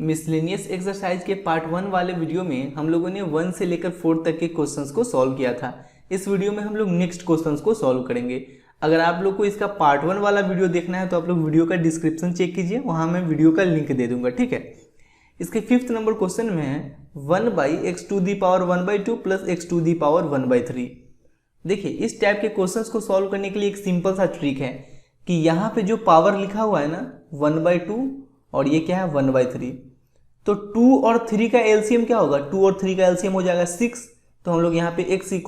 Miscellaneous exercise के part 1 वाले video में हम लोगों ने 1 से लेकर 4 तक के क्वेश्चंस को सॉल्व किया था। इस वीडियो में हम लोग नेक्स्ट क्वेश्चंस को सॉल्व करेंगे। अगर आप लोग को इसका पार्ट 1 वाला वीडियो देखना है तो आप लोग वीडियो का डिस्क्रिप्शन चेक कीजिए, वहाँ मैं वीडियो का लिंक दे दूंगा, ठीक है। इसके 5th नंबर क्वेश्चन में है 1/x⁴ प्लस x⁴ देखिए, इस टाइप के क्वेश्चंस को सॉल्व करने के लिए एक सिंपल सा ट्रिक है कि यहाँ पे जो पावर लिखा हुआ है ना 1/2 और ये क्या है 1/3, तो 2 और 3 का एलसीएम क्या होगा, 2 और 3 का एलसीएम हो जाएगा 6। तो हम लोग यहाँ पे x = t⁴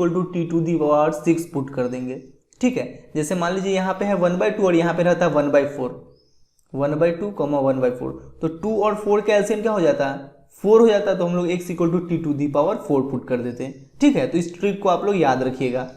पुट कर देंगे, ठीक है। जैसे मान लीजिए यहाँ पे है 1/2 और यहाँ पे रहता है 1/4, 1/2, 1/4, तो 2 और 4 का एलसीएम क्या हो जाता है 4 हो जाता है, तो हम लोग x = t⁴ पुट कर देते हैं, ठीक है। तो इस ट्रिक को आप लोग याद रखिएगा।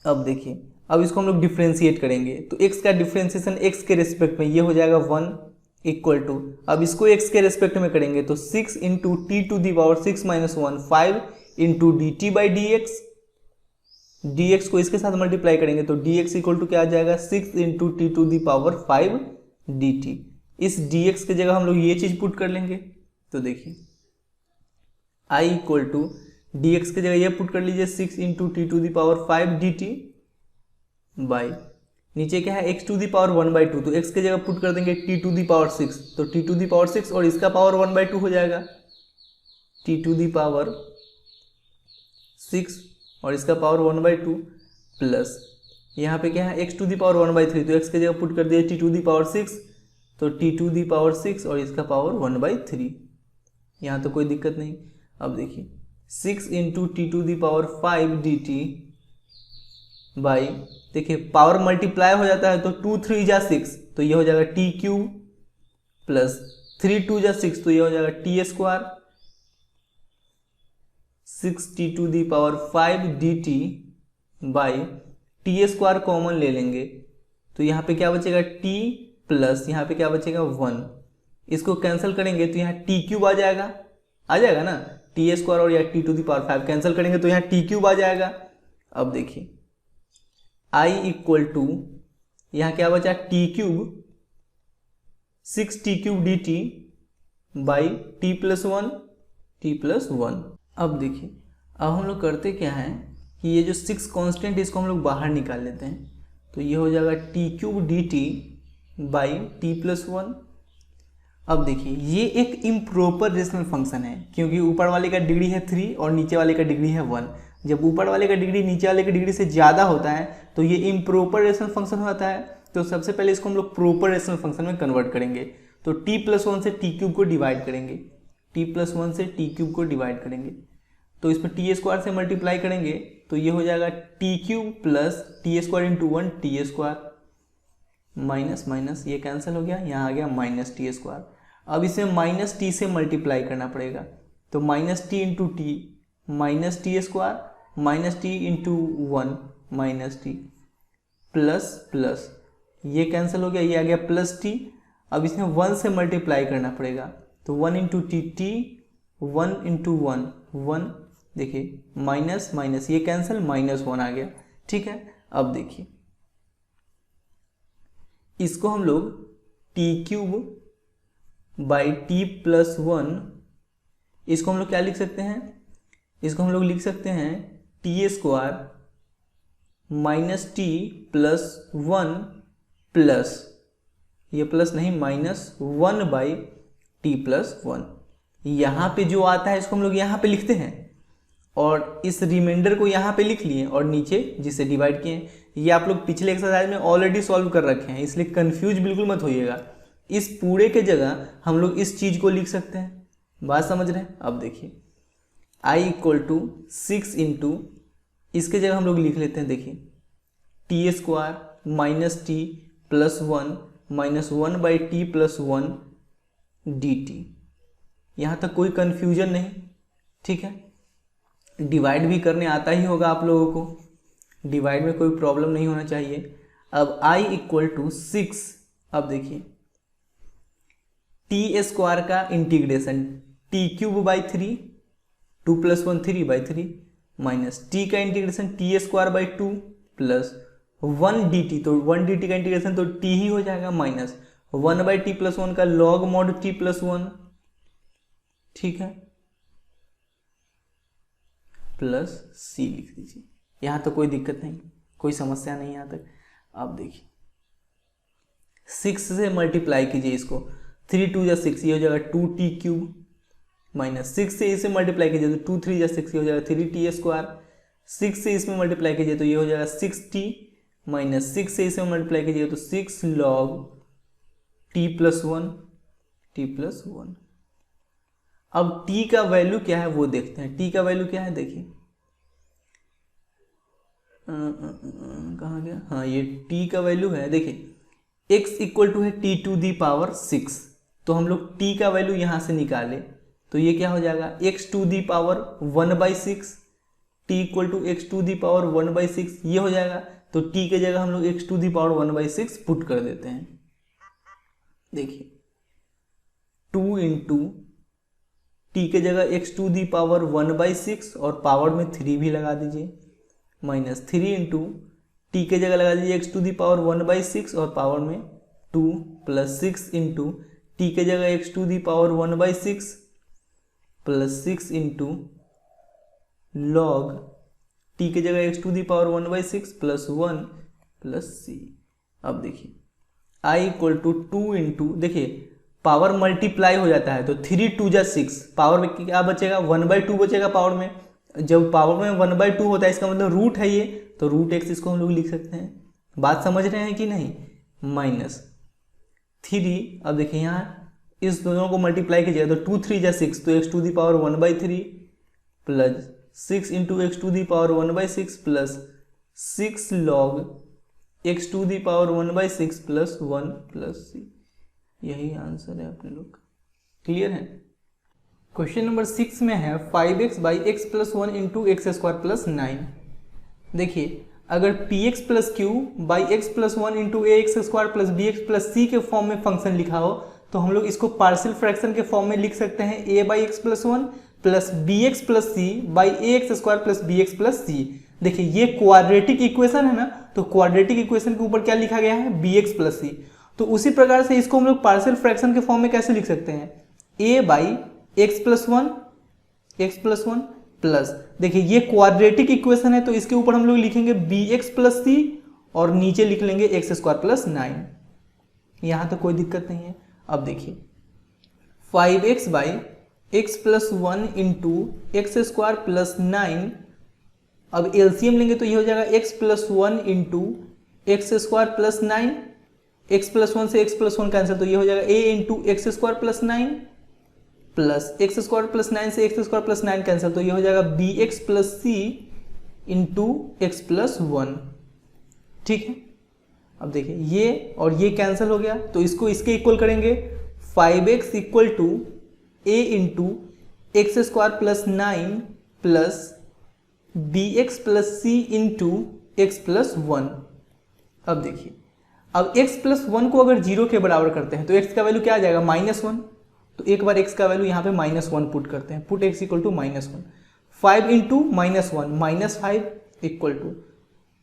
अब देखिए, अब इसको हम लोग डिफ्रेंशिएट करेंगे तो x का डिफ्रेंशिएशन x के रेस्पेक्ट में ये हो जाएगा 1 इक्वल टू, अब इसको x के रेस्पेक्ट में करेंगे तो 6 × t⁻6 - 1 5 × dt/dx, dx को इसके साथ मल्टीप्लाई करेंगे तो dx = क्या आ जाएगा 6 × t⁵ dt। इस dx की जगह हम लोग ये चीज पुट कर लेंगे तो देखिए I = dx की जगह ये पुट कर लीजिए 6 × t⁵ dt बाई नीचे क्या है x⁴ तो x की जगह पुट कर देंगे t⁻6, तो t⁻6 और इसका पावर 1/2 हो जाएगा t⁻6 और इसका पावर 1/2 प्लस यहाँ पे क्या है x⁴ तो x की जगह पुट कर दिए t⁻6, तो t⁻6 और इसका पावर 1/3। यहाँ तो कोई दिक्कत नहीं। अब देखिए 6 × t⁵ dt बाई, देखिए पावर मल्टीप्लाई हो जाता है तो 2 × 3 = 6, तो ये हो जाएगा t³ प्लस 3 × 2 = 6, तो ये हो जाएगा t²। 6 t⁵ dt by t² common ले लेंगे तो यहाँ पे क्या बचेगा t प्लस यहाँ पे क्या बचेगा 1, इसको कैंसिल करेंगे तो यहाँ t³ आ जाएगा ना, t² और या t⁵ कैंसिल करेंगे तो यहाँ t³ आ जाएगा। अब देखिए I = यहाँ क्या बचा t³ 6t³ dt by t+1। अब देखिए, अब हम लोग करते क्या है कि ये जो 6 कांस्टेंट इसको हम लोग बाहर निकाल लेते हैं, तो ये हो जाएगा t³ dt बाई t+1। अब देखिए ये एक इम्प्रॉपर रेशनल फंक्शन है क्योंकि ऊपर वाले का डिग्री है 3 और नीचे वाले का डिग्री है 1। जब ऊपर वाले का डिग्री नीचे वाले की डिग्री से ज़्यादा होता है तो ये इम्प्रॉपर रेशनल फंक्शन होता है। तो सबसे पहले इसको हम लोग प्रॉपर रेशनल फंक्शन में कन्वर्ट करेंगे, तो t+1 से t³ को डिवाइड करेंगे, t+1 से t³ को डिवाइड करेंगे तो इसमें t² से मल्टीप्लाई करेंगे तो ये हो जाएगा t³ plus t² × 1 t², minus minus ये कैंसिल हो गया, यहाँ आ गया -t²। अब इसमें -t से मल्टीप्लाई करना पड़ेगा तो -t × t -t² -t × 1 -t plus plus ये कैंसिल हो गया, ये आ गया +t। अब इसमें 1 से मल्टीप्लाई करना पड़ेगा तो 1 × t 1 × 1 1, देखिए माइनस माइनस ये कैंसिल -1 आ गया, ठीक है। अब देखिए इसको हम लोग t³ बाई t+1, इसको हम लोग क्या लिख सकते हैं, इसको हम लोग लिख सकते हैं t² -t+1 प्लस ये प्लस नहीं -1/t+1। यहाँ पे जो आता है इसको हम लोग यहाँ पे लिखते हैं और इस रिमाइंडर को यहाँ पे लिख लिए और नीचे जिसे डिवाइड किए। ये आप लोग पिछले एक्सरसाइज में ऑलरेडी सॉल्व कर रखे हैं, इसलिए कंफ्यूज बिल्कुल मत होइएगा। इस पूरे के जगह हम लोग इस चीज को लिख सकते हैं, बात समझ रहे हैं। अब देखिए I = 6 × इसके जगह हम लोग लिख लेते हैं, देखिए t² -t+1 -1/t+1 dt। यहाँ तक कोई कंफ्यूजन नहीं, ठीक है। डिवाइड भी करने आता ही होगा आप लोगों को, डिवाइड में कोई प्रॉब्लम नहीं होना चाहिए। अब I = 6, अब देखिए t² का इंटीग्रेशन t³ 2 + 1 3/3 माइनस t का इंटीग्रेशन t² 2 प्लस 1 dt, तो 1 dt का इंटीग्रेशन तो t ही हो जाएगा माइनस 1/t+1 का log mod t+1, ठीक है, प्लस c लिख दीजिए। यहाँ तो कोई दिक्कत नहीं, कोई समस्या नहीं यहाँ तक। आप देखिए 6 से मल्टीप्लाई कीजिए इसको, 3 2 जा 6, ये हो जाएगा 2t³ माइनस 6 से इसे मल्टीप्लाई कीजिए तो 2 3 जा 6, ये हो जाएगा 3t²। 6 से इसमें मल्टीप्लाई कीजिए तो ये हो जाएगा 6t माइनस 6 से इसमें मल्टीप्लाई कीजिए तो 6 log t+1। अब t का वैल्यू क्या है वो देखते हैं। t का वैल्यू क्या है, देखिए कहाँ गया, हाँ ये t का वैल्यू है, देखिए x इक्वल टू है t⁶, तो हम लोग t का वैल्यू यहाँ से निकाले तो ये क्या हो जाएगा x⁴1/6, t equal to x⁴1/6 ये हो जाएगा। तो t के जगह हम लोग x⁴1/6 पुट कर देते हैं। देखिए 2 इंटू t के जगह x⁴1/6 और पावर में 3 भी लगा दीजिए, माइनस 3 इंटू t के जगह लगा दीजिए x⁴1/6 और पावर में 2 प्लस 6 इंटू t के जगह x⁴1/6 plus 6 into log t के जगह x⁴1/6 प्लस 1 प्लस c। अब देखिए i इक्वल टू 2 इंटू, देखिए पावर मल्टीप्लाई हो जाता है तो 3 2 जा 6, पावर में क्या बचेगा 1/2 बचेगा पावर में। जब पावर में 1/2 होता है इसका मतलब रूट है ये, तो √x इसको हम लोग लिख सकते हैं। बात समझ रहे हैं कि नहीं, माइनस 3। अब देखिए यहाँ इस दोनों को मल्टीप्लाई कीजिएगा तो 2 3 जा 6, तो x⁴1/3 plus 6 into x⁴1/6 plus 6 log x⁴1/6 plus 1 plus c। यही आंसर है अपने लोग का। क्लियर है। क्वेश्चन नंबर 6 में है 5x/x+1 इंटू x² प्लस 9। देखिए अगर px plus q by x+1 into ax² plus bx plus c के फॉर्म में फंक्शन लिखा हो तो हम लोग इसको पार्शियल फ्रैक्शन के फॉर्म में लिख सकते हैं a/x+1 plus bx plus c by ax² plus bx plus c। देखिए ये क्वाड्रेटिक इक्वेशन है ना, तो क्वाड्रेटिक इक्वेशन के ऊपर क्या लिखा गया है bx प्लस c। तो उसी प्रकार से इसको हम लोग पार्शियल फ्रैक्शन के फॉर्म में कैसे लिख सकते हैं, a/x+1 प्लस, देखिए ये क्वाड्रेटिक इक्वेशन है तो इसके ऊपर हम लोग लिखेंगे bx प्लस c और नीचे लिख लेंगे x² प्लस 9। यहाँ तो कोई दिक्कत नहीं है। अब देखिए 5x/x+1 इंटू x² प्लस 9, अब एलसीएम लेंगे तो ये हो जाएगा x+1 into x² plus 9, x+1 से x+1 कैंसिल तो ये हो जाएगा a into x² plus 9 plus x² plus 9 से x² प्लस 9 कैंसिल तो ये हो जाएगा bx plus c into x+1। ठीक है। अब देखिए ये और ये कैंसिल हो गया तो इसको इसके इक्वल करेंगे, 5x equal to a into x² plus 9 plus bx plus c into x+1। अब देखिए अब x+1 को अगर 0 के बराबर करते हैं तो x का वैल्यू क्या आ जाएगा -1, तो एक बार x का वैल्यू यहाँ पे -1 पुट करते हैं, put x equal to -1। 5 into -1 -5 equal to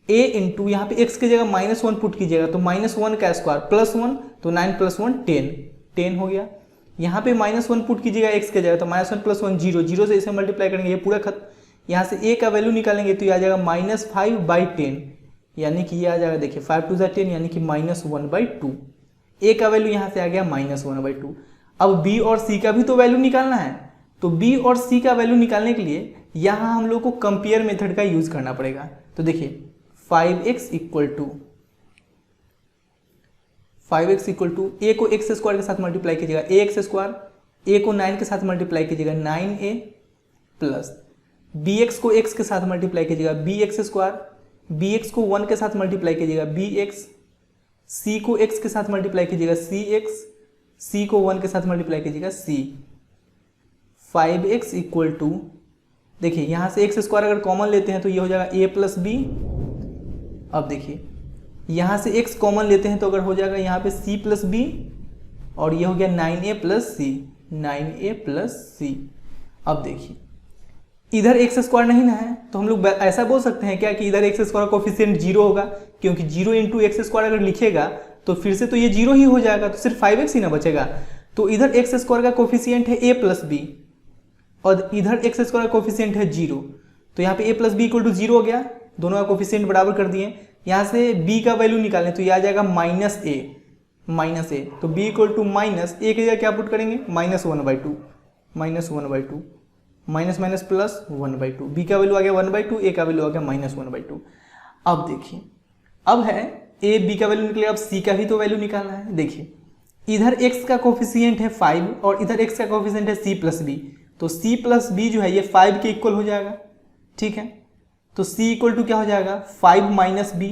a into यहाँ पे x के जगह -1 पुट कीजिएगा तो -1 का स्क्वायर प्लस 1 तो 9 प्लस 1 10 हो गया। यहाँ पे -1 पुट कीजिएगा x के जगह तो -1 प्लस 1 0, 0 से इसे मल्टीप्लाई करेंगे ये पूरा खत्म। यहाँ से a का वैल्यू निकालेंगे तो ये आ जाएगा -5/10, यानी कि ये आ जाएगा, देखिए 5 2 10 यानी कि -1/2। a का वैल्यू यहाँ से आ गया -1/2। अब b और c का भी तो वैल्यू निकालना है, तो b और c का वैल्यू निकालने के लिए यहाँ हम लोग को कंपेयर मेथड का यूज करना पड़ेगा। तो देखिए 5x इक्वल टू a को x² के साथ मल्टीप्लाई कीजिएगा ax², a को 9 के साथ मल्टीप्लाई कीजिएगा 9a प्लस bx को x के साथ मल्टीप्लाई कीजिएगा bx², bx को 1 के साथ मल्टीप्लाई कीजिएगा bx, c को x के साथ मल्टीप्लाई कीजिएगा cx, c को 1 के साथ मल्टीप्लाई कीजिएगा c। 5x इक्वल टू, देखिए यहाँ से x² अगर कॉमन लेते हैं तो ये हो जाएगा a प्लस b। अब देखिए यहाँ से x कॉमन लेते हैं तो अगर हो जाएगा यहाँ पे c प्लस b और ये हो गया 9a plus c, 9a plus c। अब देखिए इधर x² नहीं ना है तो हम लोग ऐसा बोल सकते हैं क्या कि इधर x² का कोफिशिएंट 0 होगा, क्योंकि 0 इंटू x² अगर लिखेगा तो फिर से तो ये 0 ही हो जाएगा, तो सिर्फ 5x ही ना बचेगा। तो इधर एक्स स्क्वायर का कोफिशिएंट है a प्लस बी और इधर एक्स स्क्वायर का कोफिशिएंट है 0, तो यहाँ पे a plus b equal to 0 हो गया, दोनों का कोफिशिएंट बराबर कर दिए। यहाँ से b का वैल्यू निकालें तो ये आ जाएगा माइनस ए, तो b इक्वल टू माइनस ए की जगह क्या पुट करेंगे -1/2, माइनस माइनस प्लस 1/2, b का वैल्यू आ गया 1/2, a का वैल्यू आ गया -1/2। अब देखिए, अब है a b का वैल्यू निकलेगा, अब c का भी तो वैल्यू निकालना है। देखिए इधर x का कोफिशिएंट है 5 और इधर x का कोफिशिएंट है c प्लस b, तो c प्लस b जो है ये 5 के इक्वल हो जाएगा, ठीक है। तो c इक्वल टू क्या हो जाएगा 5 माइनस b,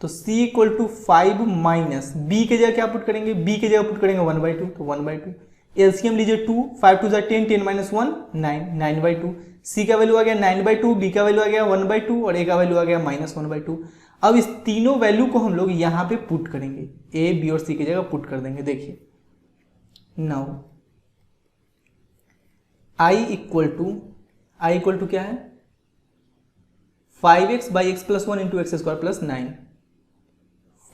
तो c equal to 5 minus b के जगह क्या पुट करेंगे, b के जगह पुट करेंगे 1/2, तो 1/2। एलसीएम लीजिए 2, 5 2 10, 10 - 1 9, 9/2। c का वैल्यू आ गया 9/2, b का वैल्यू आ गया 1/2 और a का वैल्यू आ गया -1/2। अब इस तीनों वैल्यू को हम लोग यहाँ पे पुट करेंगे, a b और c की जगह पुट कर देंगे। देखिए नाउ i इक्वल टू क्या है 5x by x plus 1 into x square plus 9,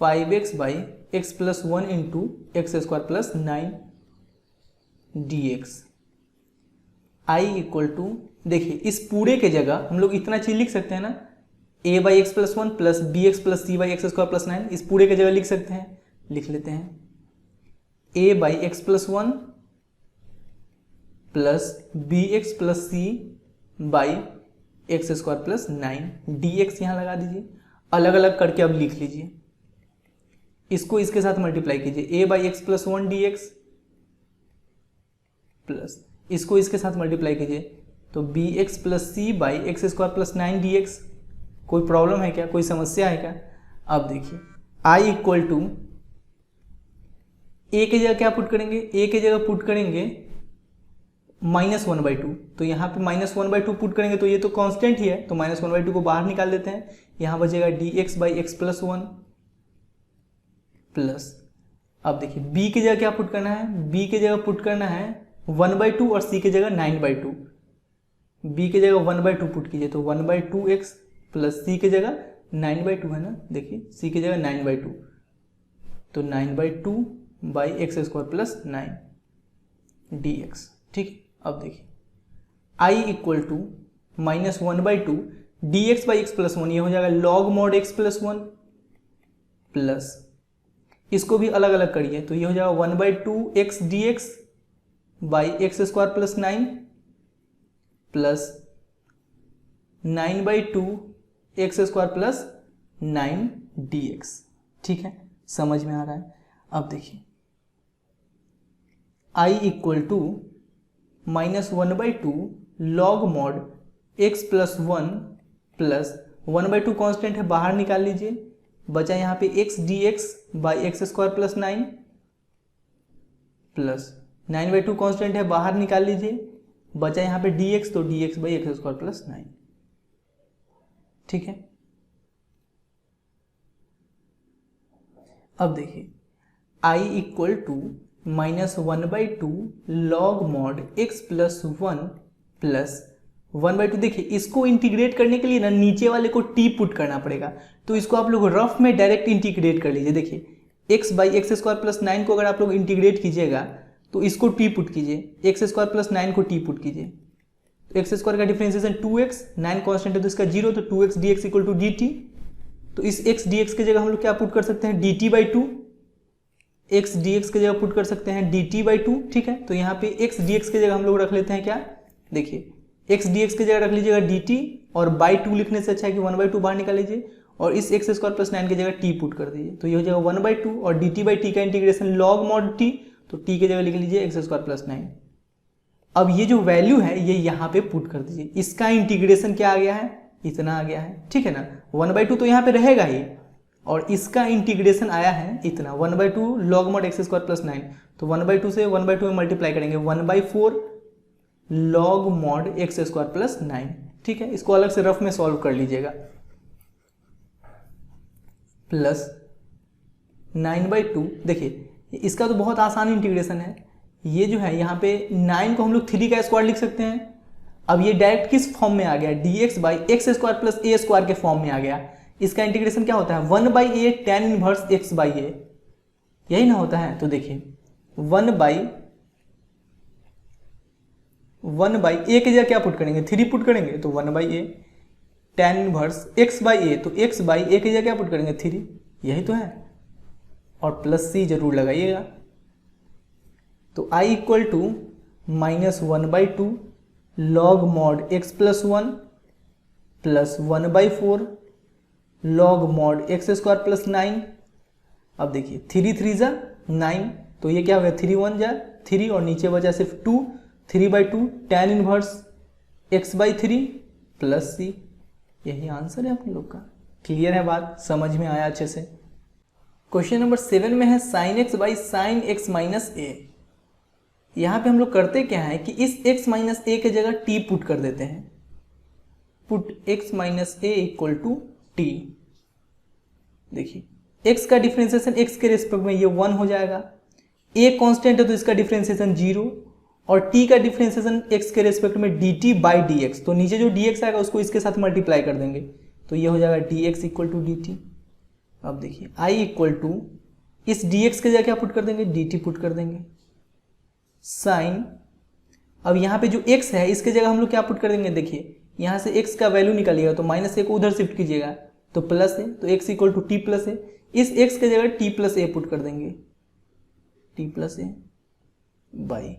5x by x plus 1 into x square plus 9 dx। i equal to, देखिए इस पूरे के जगह हम लोग इतना चीज लिख सकते हैं ना, a by x plus 1 plus b x plus c by x square plus 9, इस पूरे के जगह लिख सकते हैं, लिख लेते हैं a by x plus 1 plus b x plus c by x square plus 9 dx यहाँ लगा दीजिए, अलग अलग करके अब लिख लीजिए, इसको इसके साथ मल्टीप्लाई कीजिए, a by x plus 1 dx plus इसको इसके साथ मल्टीप्लाई कीजिए, तो b x plus c by x square plus 9 dx। कोई प्रॉब्लम है क्या, कोई समस्या है क्या? अब देखिए i इक्वल टू a की जगह क्या पुट करेंगे, a की जगह पुट करेंगे -1/2, तो यहाँ पे -1/2 पुट करेंगे तो ये तो कांस्टेंट ही है, तो -1/2 को बाहर निकाल देते हैं, यहाँ बचेगा dx by x plus 1 plus, अब देखिए b की जगह क्या पुट करना है, b की जगह पुट करना है 1/2 और c की जगह 9/2, b की जगह 1/2 पुट कीजिए, तो 1/2x प्लस c की जगह 9/2 है ना, देखिए c की जगह 9/2, तो 9/2 by x square plus 9 dx, ठीक। अब देखिए i equal to -1/2 dx by x plus 1, ये हो जाएगा log mod x plus 1 plus, इसको भी अलग अलग करिए, तो ये हो जाएगा 1/2x dx by x square plus 9 plus 9/2 x square plus 9 dx, ठीक है, समझ में आ रहा है। अब देखिए i equal to -1/2 log mod x plus 1 plus 1/2 constant है, बाहर निकाल लीजिए, बचा यहाँ पे x dx by x square plus 9 plus 9/2 constant है, बाहर निकाल लीजिए, बचा यहाँ पे dx, तो dx by x square plus 9, ठीक है। अब देखिए i equal to -1/2 log mod x plus 1 plus 1/2, देखिए इसको इंटीग्रेट करने के लिए ना नीचे वाले को t पुट करना पड़ेगा, तो इसको आप लोग रफ में डायरेक्ट इंटीग्रेट कर लीजिए। देखिए x by x square plus 9 को अगर आप लोग इंटीग्रेट कीजिएगा तो इसको t पुट कीजिए, एक्स स्क्वायर प्लस 9 को t पुट कीजिए, तो एक्स स्क्वायर का डिफरेंशिएशन 2x, 9 कॉन्स्टेंट है तो इसका 0, तो 2x dx equal to dt, तो इस x dx की जगह हम लोग क्या पुट कर सकते हैं dt/2, x dx की जगह पुट कर सकते हैं dt/2, ठीक है। तो यहाँ पे x dx की जगह हम लोग रख लेते हैं क्या, देखिए x dx की जगह रख लीजिएगा dt, और बाई 2 लिखने से अच्छा है कि 1/2 बाहर निकाल लीजिए, और इस एक्स स्क्वायर प्लस 9 की जगह t पुट कर दीजिए, तो ये हो जाएगा 1/2 और dt/t का इंटीग्रेशन log mod t, तो t की जगह लिख लीजिए एक्स स्क्वायर प्लस 9। अब ये जो वैल्यू है ये यहाँ पे पुट कर दीजिए, इसका इंटीग्रेशन क्या आ गया है, इतना आ गया है, ठीक है ना, 1/2 तो यहाँ पे रहेगा ही, और इसका इंटीग्रेशन आया है इतना 1/2 log mod x square plus 9, तो 1/2 से 1/2 में मल्टीप्लाई करेंगे 1/4 log mod x square plus 9, ठीक है। इसको अलग से रफ में सॉल्व कर लीजिएगा, प्लस 9/2, देखिए इसका तो बहुत आसान इंटीग्रेशन है, ये जो है यहाँ पे 9 को हम लोग 3 का स्क्वायर लिख सकते हैं। अब ये डायरेक्ट किस फॉर्म में आ गया, dx by x square plus a square के फॉर्म में आ गया, इसका इंटीग्रेशन क्या होता है 1/a tan इनवर्स x/a, यही ना होता है। तो देखिए 1/a की जगह क्या पुट करेंगे 3 पुट करेंगे, तो 1/a tan इनवर्स x/a, तो x/a की जगह क्या पुट करेंगे 3, यही तो है, और प्लस c जरूर लगाइएगा। तो I equal to -1/2 log mod x plus 1 plus 1/4 log mod x square plus 9। अब देखिए 3 3 जा 9, तो ये क्या हो गया 3 1 जा 3 और नीचे बचा सिर्फ 2, 3/2 tan inverse x/3 plus c। यही आंसर है आप लोग का। क्लियर है बात, समझ में आया अच्छे से। क्वेश्चन नंबर 7 में है sin x by sin x minus a. यहाँ पे हम लोग करते क्या है कि इस x माइनस ए के जगह t पुट कर देते हैं, put x minus a equal to t. देखिए x का डिफरेंशिएशन x के रेस्पेक्ट में ये 1 हो जाएगा, a कांस्टेंट है तो इसका डिफरेंशिएशन 0, और t का डिफरेंशिएशन x के रेस्पेक्ट में dt बाई dx, तो नीचे जो dx आएगा उसको इसके साथ मल्टीप्लाई कर देंगे, तो ये हो जाएगा dx इक्वल टू dt। अब देखिए I इक्वल टू इस dx के जगह क्या पुट कर देंगे dt पुट कर देंगे, साइन, अब यहाँ पे जो x है इसके जगह हम लोग क्या पुट कर देंगे, देखिए यहाँ से x का वैल्यू निकालिएगा तो माइनस ए को उधर शिफ्ट कीजिएगा तो प्लस है, तो x equal to t plus a, इस x के जगह t प्लस ए पुट कर देंगे, t plus a by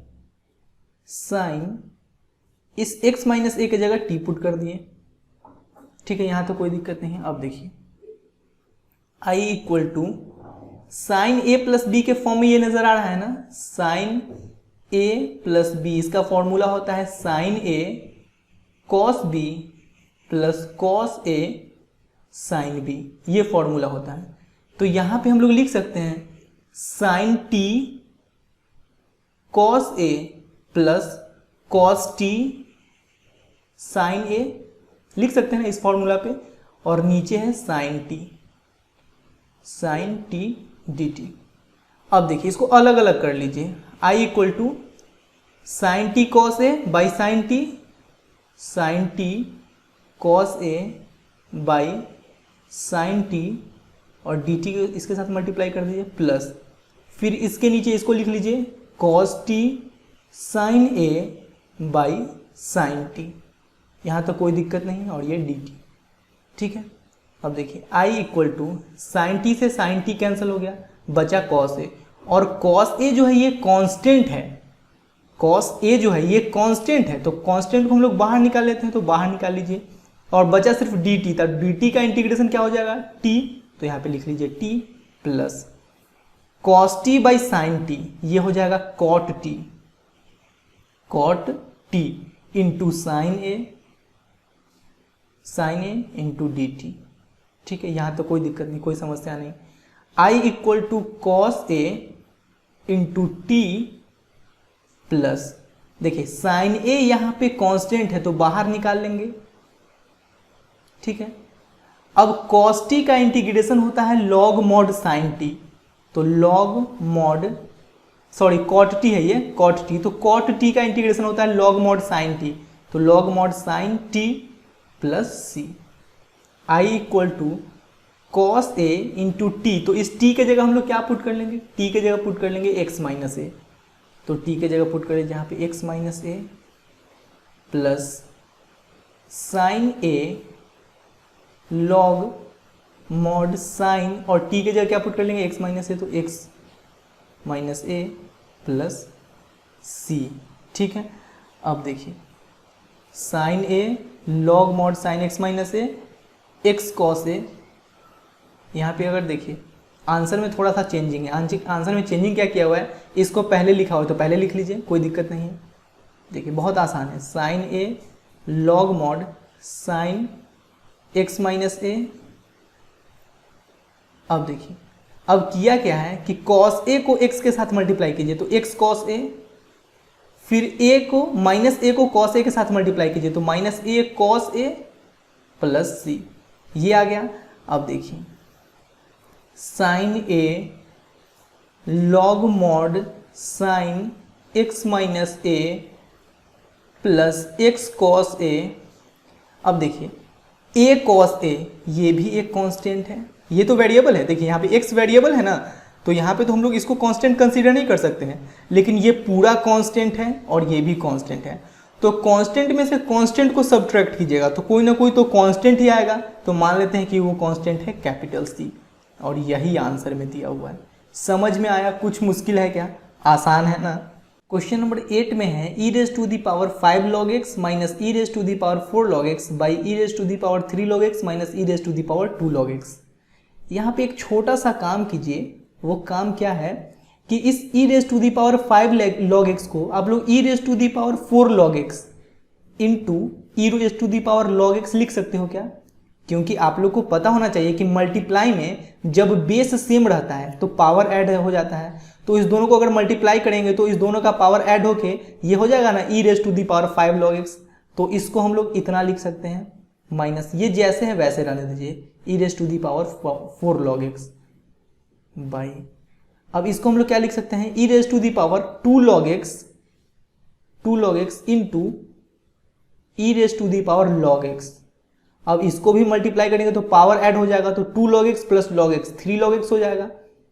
sign, इस x माइनस ए के जगह t पुट कर दिए। ठीक है, यहाँ तो कोई दिक्कत नहीं है। अब देखिए I equal to sine A plus b के फॉर्म में ये नजर आ रहा है ना, साइन ए प्लस बी, इसका फॉर्मूला होता है साइन ए कॉस बी प्लस कॉस ए साइन बी, ये फॉर्मूला होता है। तो यहां पे हम लोग लिख सकते हैं साइन टी कॉस ए प्लस कॉस टी साइन ए, लिख सकते हैं ना इस फॉर्मूला पे, और नीचे है साइन टी डी टी। अब देखिए इसको अलग अलग कर लीजिए, I equal to sine t cos a by sine t cos a by sine t, और डी टी इसके साथ मल्टीप्लाई कर दीजिए प्लस, फिर इसके नीचे इसको लिख लीजिए cos t sine a by sine t, यहाँ तो कोई दिक्कत नहीं, और ये डी टी। ठीक है, अब देखिए I equal to sine t से साइन टी कैंसिल हो गया, बचा कॉस ए, और कॉस ए जो है ये कांस्टेंट है, कॉस ए जो है ये कांस्टेंट है, तो कांस्टेंट को हम लोग बाहर निकाल लेते हैं, तो बाहर निकाल लीजिए, और बचा सिर्फ डी टी, तब डी टी का इंटीग्रेशन क्या हो जाएगा टी, तो यहाँ पे लिख लीजिए T plus cos T by sine T, ये हो जाएगा कॉट टी इंटू साइन ए इंटू डी टी। ठीक है, यहाँ तो कोई दिक्कत नहीं, कोई समस्या नहीं। I equal to cos a into t plus, देखिए साइन ए यहाँ पे कांस्टेंट है तो बाहर निकाल लेंगे। ठीक है, अब कॉस टी का इंटीग्रेशन होता है लॉग मॉड साइन टी, तो लॉग मॉड कॉट टी है ये, कॉट टी, तो कॉट टी का इंटीग्रेशन होता है लॉग मॉड साइन टी, तो log mod sine t plus c. I equal to cos a into t, तो इस टी के जगह हम लोग क्या पुट कर लेंगे, टी के जगह पुट कर लेंगे एक्स माइनस ए, तो टी के जगह पुट करें जहाँ पे x minus a plus sign a log mod sign, और टी के जगह क्या पुट कर लेंगे एक्स माइनस ए, तो एक्स माइनस ए प्लस सी। ठीक है, अब देखिए sine a log mod sine x minus a x cos a, यहाँ पे अगर देखिए आंसर में थोड़ा सा चेंजिंग है, आंसर में चेंजिंग क्या किया हुआ है, इसको पहले लिखा हुआ है तो पहले लिख लीजिए, कोई दिक्कत नहीं है। देखिए बहुत आसान है, sine a log mod sine x minus a. अब देखिए अब किया क्या है कि कॉस ए को एक्स के साथ मल्टीप्लाई कीजिए, तो एक्स कॉस ए, फिर ए को माइनस ए को कॉस ए के साथ मल्टीप्लाई कीजिए, तो minus a cos A plus c, ये आ गया। अब देखिए sine a log mod sine x minus a plus x cos a. अब देखिए ए कॉस ए, ये भी एक कांस्टेंट है, ये तो वेरिएबल है। देखिए यहाँ पे एक्स वेरिएबल है ना, तो यहाँ पे तो हम लोग इसको कांस्टेंट कंसीडर नहीं कर सकते हैं, लेकिन ये पूरा कांस्टेंट है और ये भी कांस्टेंट है। तो कांस्टेंट में से कांस्टेंट को सब्ट्रैक्ट कीजिएगा तो कोई ना कोई तो कांस्टेंट ही आएगा। तो मान लेते हैं कि वो कांस्टेंट है कैपिटल सी, और यही आंसर में दिया हुआ है। समझ में आया? कुछ मुश्किल है क्या? आसान है ना। क्वेश्चन नंबर 8 में है e raise to the power 5 log x minus e raise to the power 4 log x by e raise to the power 3 log x minus e raise to the power 2 log x। यहाँ पे एक छोटा सा काम कीजिए। वो काम क्या है कि इस e raise to the power 5 log x को आप लोग e raise to the power 4 log x into e raise to the power log x लिख सकते हो क्या? क्योंकि आप लोग को पता होना चाहिए कि मल्टीप्लाई में जब बेस सेम रहता है तो पावर ऐड हो जाता है। तो इस दोनों को अगर मल्टीप्लाई करेंगे तो इस दोनों का पावर ऐड होके ये हो जाएगा ना e raise to the power 5 log x। तो इसको हम लोग इतना लिख सकते हैं, माइनस ये जैसे है वैसे रहने दीजिए, e raise to the power 4 log x by, अब इसको हम लोग क्या लिख सकते हैं, e raise to the power 2 log x into e raise to the power log x। अब इसको भी मल्टीप्लाई करेंगे तो पावर ऐड हो जाएगा, तो 2 log x plus log x 3 log x हो जाएगा,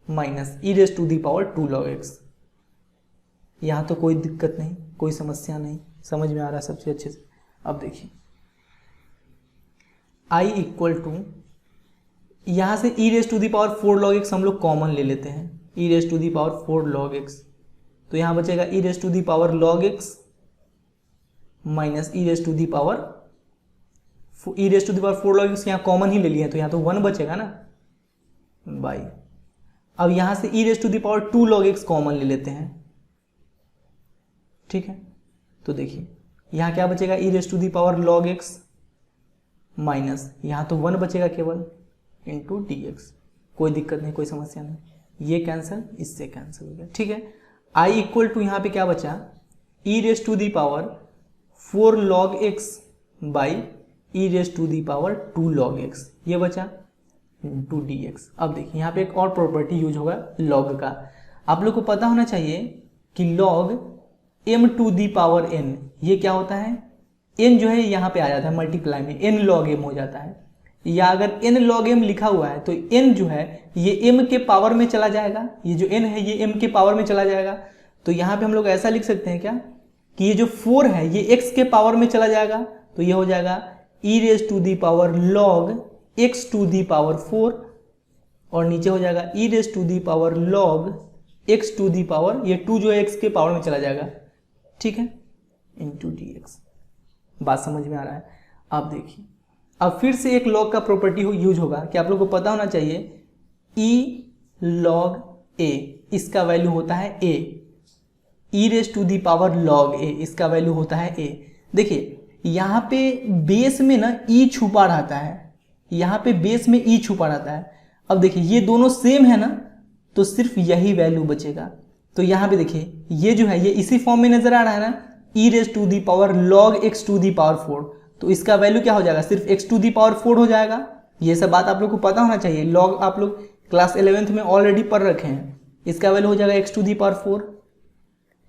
minus e raise to the power 2 log x। यहाँ तो कोई दिक्कत नहीं, कोई समस्या नहीं, समझ में आ रहा है सबसे अच्छे से। अब देखिए i इक्वल टू, यहाँ से e raise to the power 4 log x हम लोग कॉमन ले लेते हैं, e raise to the power 4 log x, तो यहाँ बचेगा e raise to the power log x minus e raise to the power 4 log x, यहाँ कॉमन ही ले लिए हैं तो यहाँ तो 1 बचेगा ना, बाई। अब यहाँ से e raise to the power 2 log x common ले लेते हैं, ठीक है। तो देखिए यहाँ क्या बचेगा, e raise to the power log x minus यहाँ तो 1 बचेगा केवल इंटू dx। कोई दिक्कत नहीं, कोई समस्या नहीं, ये कैंसिल इससे कैंसिल हो गया, ठीक है। i इक्वल टू यहाँ पे क्या बचा, e raise to the power 4 log x by e raise to the power 2 log x, ये बचा इंटू dx। अब देखिए यहाँ पे एक और प्रॉपर्टी यूज होगा log का। आप लोग को पता होना चाहिए कि log m to the power n, ये क्या होता है, n जो है यहाँ पे आ जाता है मल्टीप्लाई में, n log m हो जाता है, या अगर n log m लिखा हुआ है तो n जो है ये m के पावर में चला जाएगा, ये जो n है ये m के पावर में चला जाएगा। तो यहाँ पे हम लोग ऐसा लिख सकते हैं क्या कि ये जो 4 है ये x के पावर में चला जाएगा, तो ये हो जाएगा e raise to the power log x to the power 4, और नीचे हो जाएगा e raise to the power log x to the power, ये 2 जो है x के पावर में चला जाएगा, ठीक है, इंटू dx। बात समझ में आ रहा है? अब देखिए अब फिर से एक log का प्रॉपर्टी यूज होगा कि आप लोग को पता होना चाहिए e log a, इसका वैल्यू होता है a, e raise to the power log a, इसका वैल्यू होता है a। देखिए यहाँ पे बेस में ना e छुपा रहता है, यहाँ पे बेस में e छुपा रहता है। अब देखिए ये दोनों सेम है ना, तो सिर्फ यही वैल्यू बचेगा। तो यहाँ पे देखिए ये जो है ये इसी फॉर्म में नजर आ रहा है ना, e raise to the power log x to the power 4, तो इसका वैल्यू क्या हो जाएगा, सिर्फ x टू दी पावर 4 हो जाएगा। ये सब बात आप लोग को पता होना चाहिए, log आप लोग क्लास 11th में ऑलरेडी पढ़ रखे हैं, इसका वैल्यू हो जाएगा x टू दी पावर 4।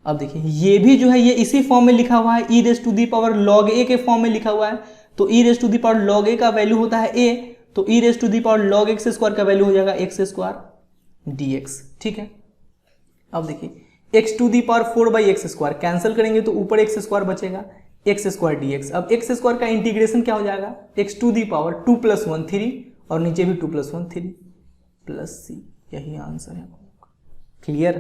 अब देखिए ये भी जो है ये इसी फॉर्म में लिखा हुआ है, e raise to the power log a के फॉर्म में लिखा हुआ है, तो e raise to the power log a का वैल्यू होता है a, तो e raise to the power log x square का वैल्यू हो जाएगा x स्क्वायर dx, ठीक है। अब देखिए x to the power 4 by x square cancel करेंगे तो ऊपर x स्क्वायर बचेगा, x स्क्वायर dx। अब x स्क्वायर का इंटीग्रेशन क्या हो जाएगा, x टू दी पावर 2 + 1 3, और नीचे भी 2 + 1 3 प्लस c, यही आंसर है। क्लियर?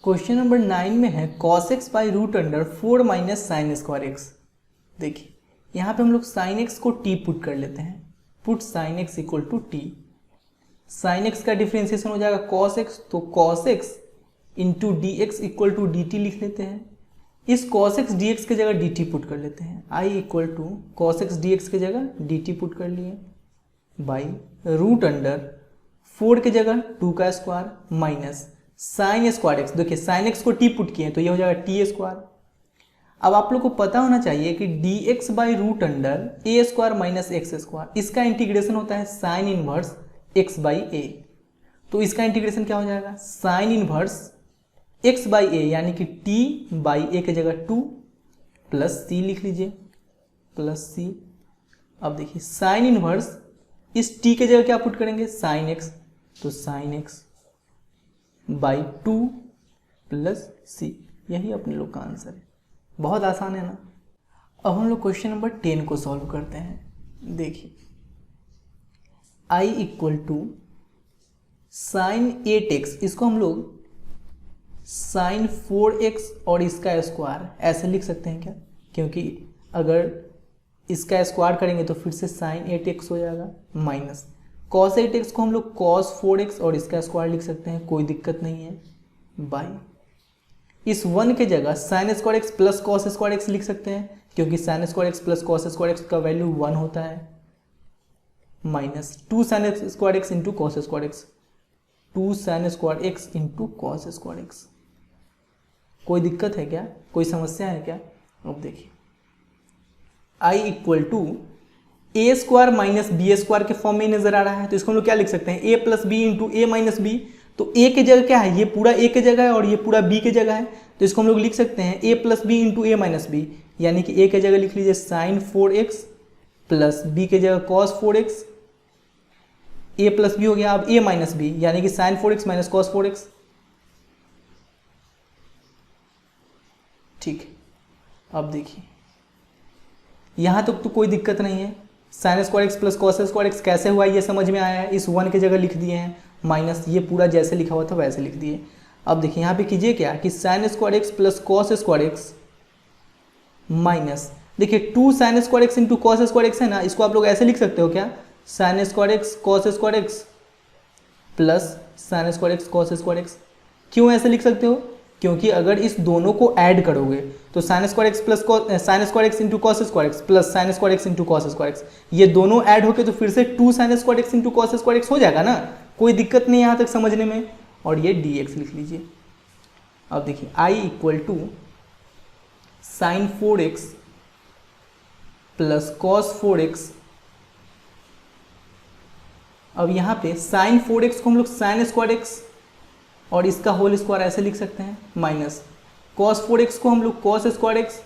क्वेश्चन नंबर 9 में है cos x by root under 4 minus sine square x। देखिए यहाँ पे हम लोग साइन x को t पुट कर लेते हैं, put sine x equal to t, sine x का डिफ्रेंसिएशन हो जाएगा cos x, तो cos x into d x equal to d t लिख लेते हैं। इस cos x dx की जगह dt पुट कर लेते हैं, i equal to cos x dx की जगह dt पुट कर लिए, बाई रूट अंडर 4 की जगह 2 का square minus sine square x। देखिए साइन x को t पुट किए तो ये हो जाएगा t स्क्वायर। अब आप लोग को पता होना चाहिए कि dx by root under a square minus x square, इसका इंटीग्रेशन होता है sine inverse x by a। तो इसका इंटीग्रेशन क्या हो जाएगा, sine inverse x by a, यानी कि t बाई a की जगह 2 प्लस c लिख लीजिए, प्लस c अब देखिए साइन इनवर्स इस t के जगह क्या पुट करेंगे, साइन x, तो sine x by 2 plus c, यही अपने लोग का आंसर है। बहुत आसान है ना। अब हम लोग क्वेश्चन नंबर 10 को सॉल्व करते हैं। देखिए I equal to sign 8x, इसको हम लोग साइन 4x और इसका स्क्वायर ऐसे लिख सकते हैं क्या, क्योंकि अगर इसका स्क्वायर करेंगे तो फिर से साइन 8x हो जाएगा, माइनस कॉस 8x को हम लोग कॉस 4x और इसका स्क्वायर लिख सकते हैं, कोई दिक्कत नहीं है, बाई इस 1 के जगह sign square x plus cos square x लिख सकते हैं, क्योंकि sign square x plus cos square x का वैल्यू 1 होता है, minus 2 sine square x into cos square x, 2 sine square x into cos square x. कोई दिक्कत है क्या, कोई समस्या है क्या? अब देखिए I equal to a square minus b square के फॉर्म में नजर आ रहा है, तो इसको हम लोग क्या लिख सकते हैं, ए plus b into a minus b. तो ए के जगह क्या है, ये पूरा ए के जगह है और ये पूरा बी के जगह है, तो इसको हम लोग लिख सकते हैं ए plus b into a minus b, यानी कि ए के जगह लिख लीजिए साइन 4x प्लस बी के जगह कॉस 4x, ए प्लस बी हो गया, अब ए माइनस बी यानी कि sign 4x minus cos 4x। ठीक है, अब देखिए यहां तक तो कोई दिक्कत नहीं है, sign square x plus cos square x कैसे हुआ ये समझ में आया है, इस 1 के जगह लिख दिए हैं, माइनस ये पूरा जैसे लिखा हुआ था वैसे लिख दिए। अब देखिए यहाँ पे कीजिए क्या कि sine square x plus cos square x minus, देखिए 2 sine square x into cos square x है ना, इसको आप लोग ऐसे लिख सकते हो क्या, sign square x cos square x plus sign square x cos square x. क्यों ऐसे लिख सकते हो, क्योंकि अगर इस दोनों को ऐड करोगे तो sine square x plus sign square x into cos square x plus sign square x into cos square x, ये दोनों ऐड होके तो फिर से 2 sine square x into cos square x हो जाएगा ना, कोई दिक्कत नहीं यहाँ तक समझने में, और ये dx लिख लीजिए। अब देखिए I equal to sine 4x plus cos 4x, अब यहाँ पे साइन 4x को हम लोग साइन स्क्वायर एक्स और इसका होल स्क्वायर ऐसे लिख सकते हैं, माइनस कॉस 4x को हम लोग कॉस स्क्वायर एक्स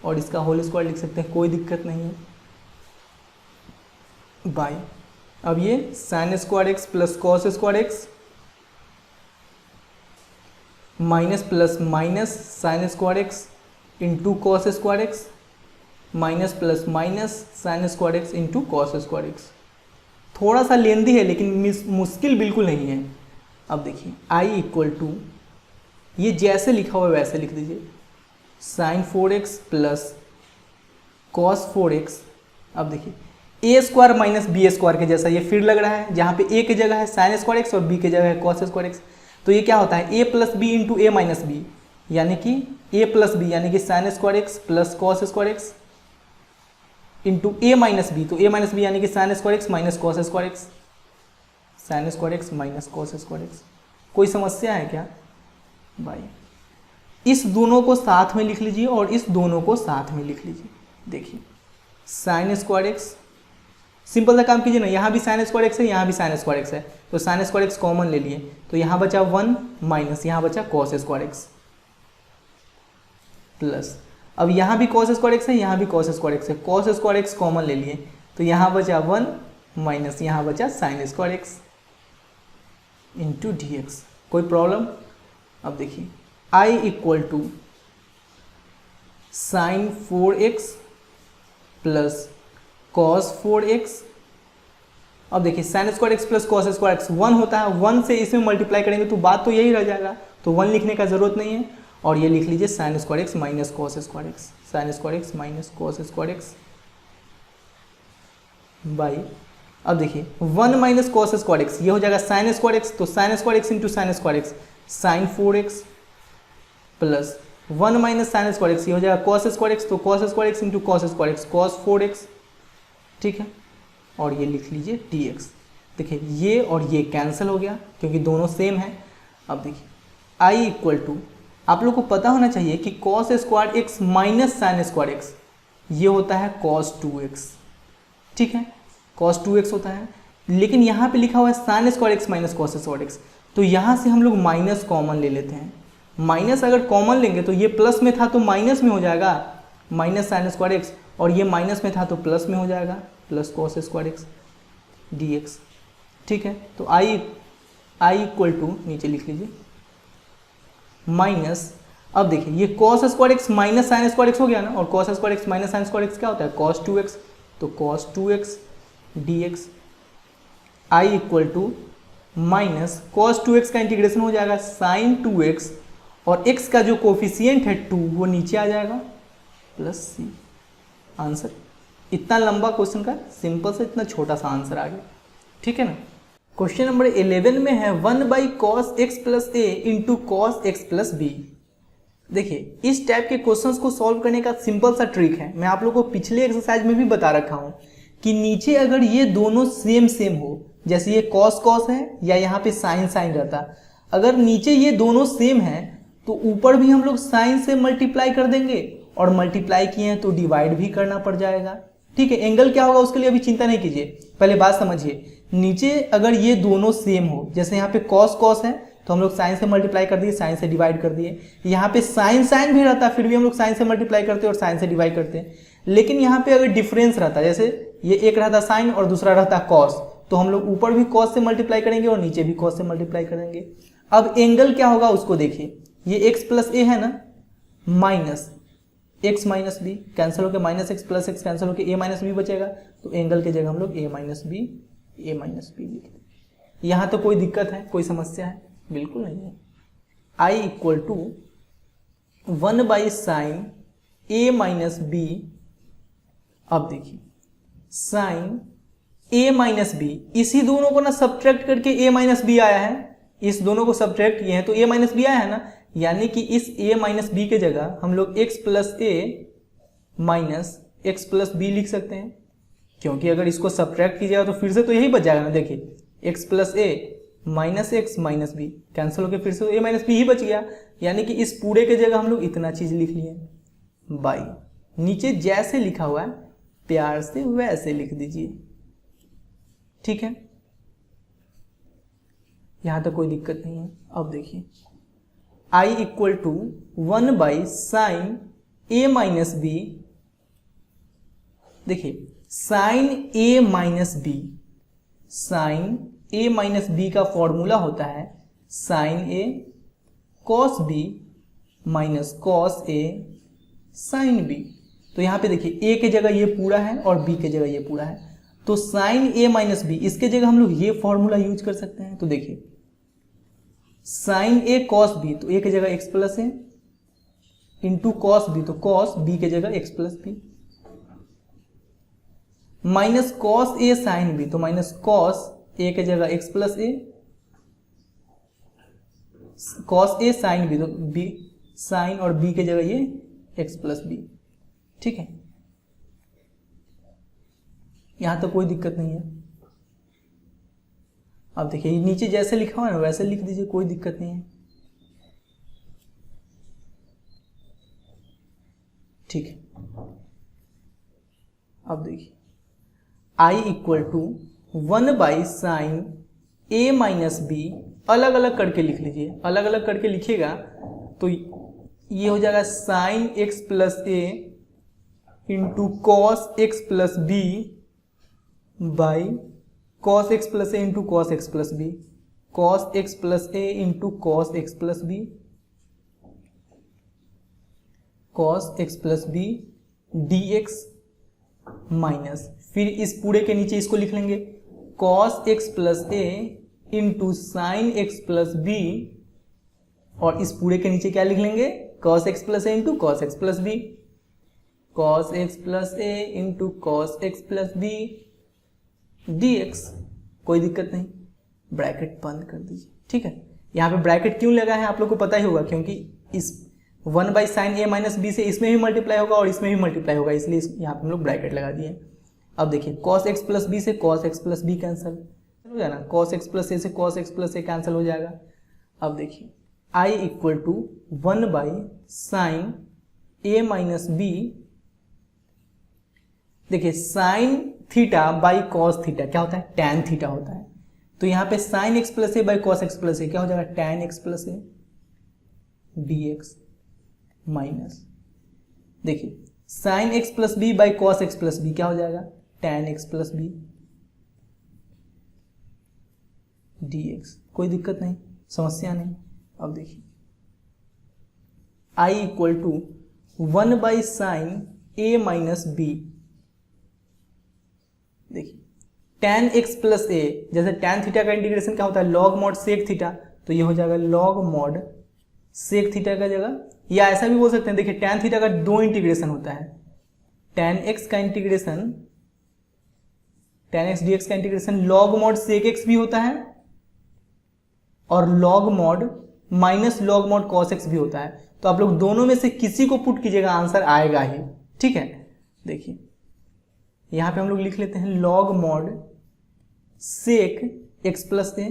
और इसका होल स्क्वायर लिख सकते हैं, कोई दिक्कत नहीं है, बाई अब ये sign square x plus cos square x minus plus minus sine square x into cos square x minus plus minus sine square x into cos square x. थोड़ा सा लेंदी है लेकिन मुश्किल बिल्कुल नहीं है। अब देखिए I इक्वल टू ये जैसे लिखा हुआ है वैसे लिख दीजिए, sign 4x plus cos 4x। अब देखिए ए स्क्वायर माइनस बी स्क्वायर के जैसा ये फिर लग रहा है, जहाँ पे ए की जगह है साइन स्क्वायर एक्स और बी की जगह है कॉस स्क्वायर एक्स, तो ये क्या होता है a plus b into a minus b, यानी कि ए प्लस बी यानी कि sine square x plus cos square x into a minus b, तो ए माइनस बी यानी कि sine square x minus cos square x, sine square x minus cos square x. कोई समस्या है क्या भाई? इस दोनों को साथ में लिख लीजिए और इस दोनों को साथ में लिख लीजिए। देखिए साइन स्क्वायर एक्स, सिंपल सा काम कीजिए ना, यहाँ भी साइन स्क्वायर एक्स है यहाँ भी साइन स्क्वायर एक्स है, तो साइन स्क्वायर एक्स कॉमन ले लिए, तो यहाँ बचा 1 माइनस यहाँ बचा कॉस स्क्वायर एक्स प्लस, अब यहाँ भी कॉस स्क्वायर एक्स है यहाँ भी कॉस स्क्वायर एक्स है, कॉस स्क्वायर एक्स कॉमन ले लिए, तो यहाँ बचा 1 माइनस यहाँ बचा sine square x into dx। कोई प्रॉब्लम? अब देखिए I equal to sine 4x plus cos 4x। अब देखिए sine square x plus cos square x 1 होता है, 1 से इसमें मल्टीप्लाई करेंगे तो बात तो यही रह जाएगा, तो 1 लिखने का जरूरत नहीं है, और ये लिख लीजिए sign square x minus cos square x, sine square x minus cos square x by, अब देखिए 1 माइनस कॉस स्क्वायर एक्स ये हो जाएगा साइन स्क्वायर एक्स, तो sine square x into sine square x sine 4x plus 1 minus sine square x ये हो जाएगा cos square x, तो cos square x into cos square x cos 4x, ठीक है, और ये लिख लीजिए dx। देखिए ये और ये कैंसिल हो गया क्योंकि दोनों सेम है। अब देखिए I इक्वल टू, आप लोग को पता होना चाहिए कि cos square x minus sine square x ये होता है कॉस 2x, ठीक है, कॉस 2x होता है, लेकिन यहाँ पे लिखा हुआ है sign square x minus cos square x, तो यहाँ से हम लोग माइनस कॉमन ले लेते हैं, माइनस अगर कॉमन लेंगे तो ये प्लस में था तो माइनस में हो जाएगा माइनस साइन स्क्वायर एक्स, और ये माइनस में था तो प्लस में हो जाएगा, plus cos square x d x. ठीक है, तो आई इक्वल टू नीचे लिख लीजिए माइनस, अब देखिए ये cos square x minus sine square x हो गया ना, और cos square x minus sine square x क्या होता है, कॉस 2x, तो cos 2x dx। I equal to minus cos 2x का इंटीग्रेशन हो जाएगा साइन 2x, और x का जो कोफिशियंट है 2 वो नीचे आ जाएगा प्लस सी। आंसर, इतना लंबा क्वेश्चन का सिंपल से इतना छोटा सा आंसर आ गया। ठीक है ना। क्वेश्चन नंबर 11 में है 1/cos x plus a into cos x plus b. देखिए इस टाइप के क्वेश्चंस को सॉल्व करने का सिंपल सा ट्रिक है, मैं आप लोगों को पिछले एक्सरसाइज में भी बता रखा हूँ कि नीचे अगर ये दोनों सेम हो, जैसे ये कॉस कॉस है या यहाँ पे साइन साइन रहता, अगर नीचे ये दोनों सेम है तो ऊपर भी हम लोग साइन से मल्टीप्लाई कर देंगे, और मल्टीप्लाई किए हैं तो डिवाइड भी करना पड़ जाएगा। ठीक है, एंगल क्या होगा उसके लिए अभी चिंता नहीं कीजिए, पहले बात समझिए। नीचे अगर ये दोनों सेम हो, जैसे यहाँ पे कॉस कॉस है तो हम लोग साइन से मल्टीप्लाई कर दिए, साइन से डिवाइड कर दिए, यहाँ पे साइन साइन भी रहता फिर भी हम लोग साइन से मल्टीप्लाई करते हैं और साइन से डिवाइड करते हैं। लेकिन यहाँ पे अगर डिफरेंस रहता, जैसे ये एक रहता साइन और दूसरा रहता कॉस, तो हम लोग ऊपर भी कॉस से मल्टीप्लाई करेंगे और नीचे भी कॉस से मल्टीप्लाई करेंगे। अब एंगल क्या होगा उसको देखिए, ये एक्स प्लस ए है ना, minus x minus b cancel होकर minus x plus x cancel होकर ए माइनस बी बचेगा, तो एंगल की जगह हम लोग ए माइनस बी लिख दें। यहाँ तो कोई दिक्कत है, कोई समस्या है? बिल्कुल नहीं है। I equal to 1/sin A minus b. अब देखिए साइन ए माइनस बी, इसी दोनों को ना सब्ट्रैक्ट करके ए माइनस बी आया है, इस दोनों को सब्ट्रैक्ट किए हैं तो ए माइनस बी आया है ना, यानी कि इस ए माइनस बी के जगह हम लोग x plus a minus x plus B लिख सकते हैं, क्योंकि अगर इसको सब्ट्रैक्ट कीजिएगा तो फिर से तो यही बच जाएगा ना। देखिए x plus a minus x minus b cancel होकर फिर से ए माइनस बी ही बच गया, यानी कि इस पूरे के जगह हम लोग इतना चीज लिख लिए बाई। नीचे जैसे लिखा हुआ है प्यार से वैसे लिख दीजिए। ठीक है, यहां तक कोई दिक्कत नहीं है। अब देखिए I equal to 1/sin A minus b. देखिए sine a minus b, sine a minus b का फॉर्मूला होता है साइन ए कॉस बी माइनस कॉस ए साइन बी। तो यहां पे देखिए ए के जगह ये पूरा है और बी के जगह ये पूरा है, तो साइन ए माइनस बी इसके जगह हम लोग ये फॉर्मूला यूज कर सकते हैं। तो देखिए साइन ए कॉस बी, तो ए के जगह x plus a into cos b, तो कॉस बी के जगह x plus b, minus cos ए साइन बी, तो माइनस कॉस ए के जगह x plus a, cos A sine b, तो बी साइन और बी के जगह ये एक्स प्लस बी। ठीक है, यहां तो कोई दिक्कत नहीं है। अब देखिए नीचे जैसे लिखा हुआ है ना वैसे लिख दीजिए, कोई दिक्कत नहीं है। ठीक है, अब देखिए I equal to 1/sin A minus b, अलग अलग करके लिख लीजिए, अलग अलग करके लिखिएगा तो ये हो जाएगा sine x plus a into cos x plus b by cos x plus a into cos x plus b, cos x plus a into cos x plus b, cos x plus b d x minus, फिर इस पूरे के नीचे इसको लिख लेंगे cos x plus a into sine x plus b, और इस पूरे के नीचे क्या लिख लेंगे cos x plus a into cos x plus b, cos x plus a into cos x plus b d x. कोई दिक्कत नहीं, ब्रैकेट बंद कर दीजिए। ठीक है, यहाँ पे ब्रैकेट क्यों लगा है आप लोग को पता ही होगा, क्योंकि इस 1/sin ए माइनस बी से इसमें भी मल्टीप्लाई होगा और इसमें भी मल्टीप्लाई होगा, इसलिए यहाँ पे हम लोग ब्रैकेट लगा दिए। अब देखिए cos x प्लस बी से cos x plus b cancel हो जाएगा, cos x प्लस ए से cos x plus a cancel हो जाएगा। अब देखिए i equal to 1/sin A minus b. देखिए sine theta by cos theta क्या होता है, टैन थीटा होता है, तो यहाँ पे sine x plus a by cos x plus a क्या हो जाएगा, tan x plus a d x minus, देखिए sine x plus b by cos x plus b क्या हो जाएगा, tan x plus b dx। कोई दिक्कत नहीं, समस्या नहीं। अब देखिए I equal to 1/sin a minus b. देखिए tan x प्लस ए, जैसे tan थीटा का इंटीग्रेशन क्या होता है, log mod sec थीटा, तो ये हो जाएगा log mod sec थीटा का जगह, या ऐसा भी बोल सकते हैं। देखिए tan थीटा का दो इंटीग्रेशन होता है, tan x का इंटीग्रेशन, tan x dx का integration log mod sec x भी होता है और log mod minus log mod cos x भी होता है। तो आप लोग दोनों में से किसी को पुट कीजिएगा, आंसर आएगा ही। ठीक है, देखिए यहां पे हम लोग लिख लेते हैं log mod sec x plus a,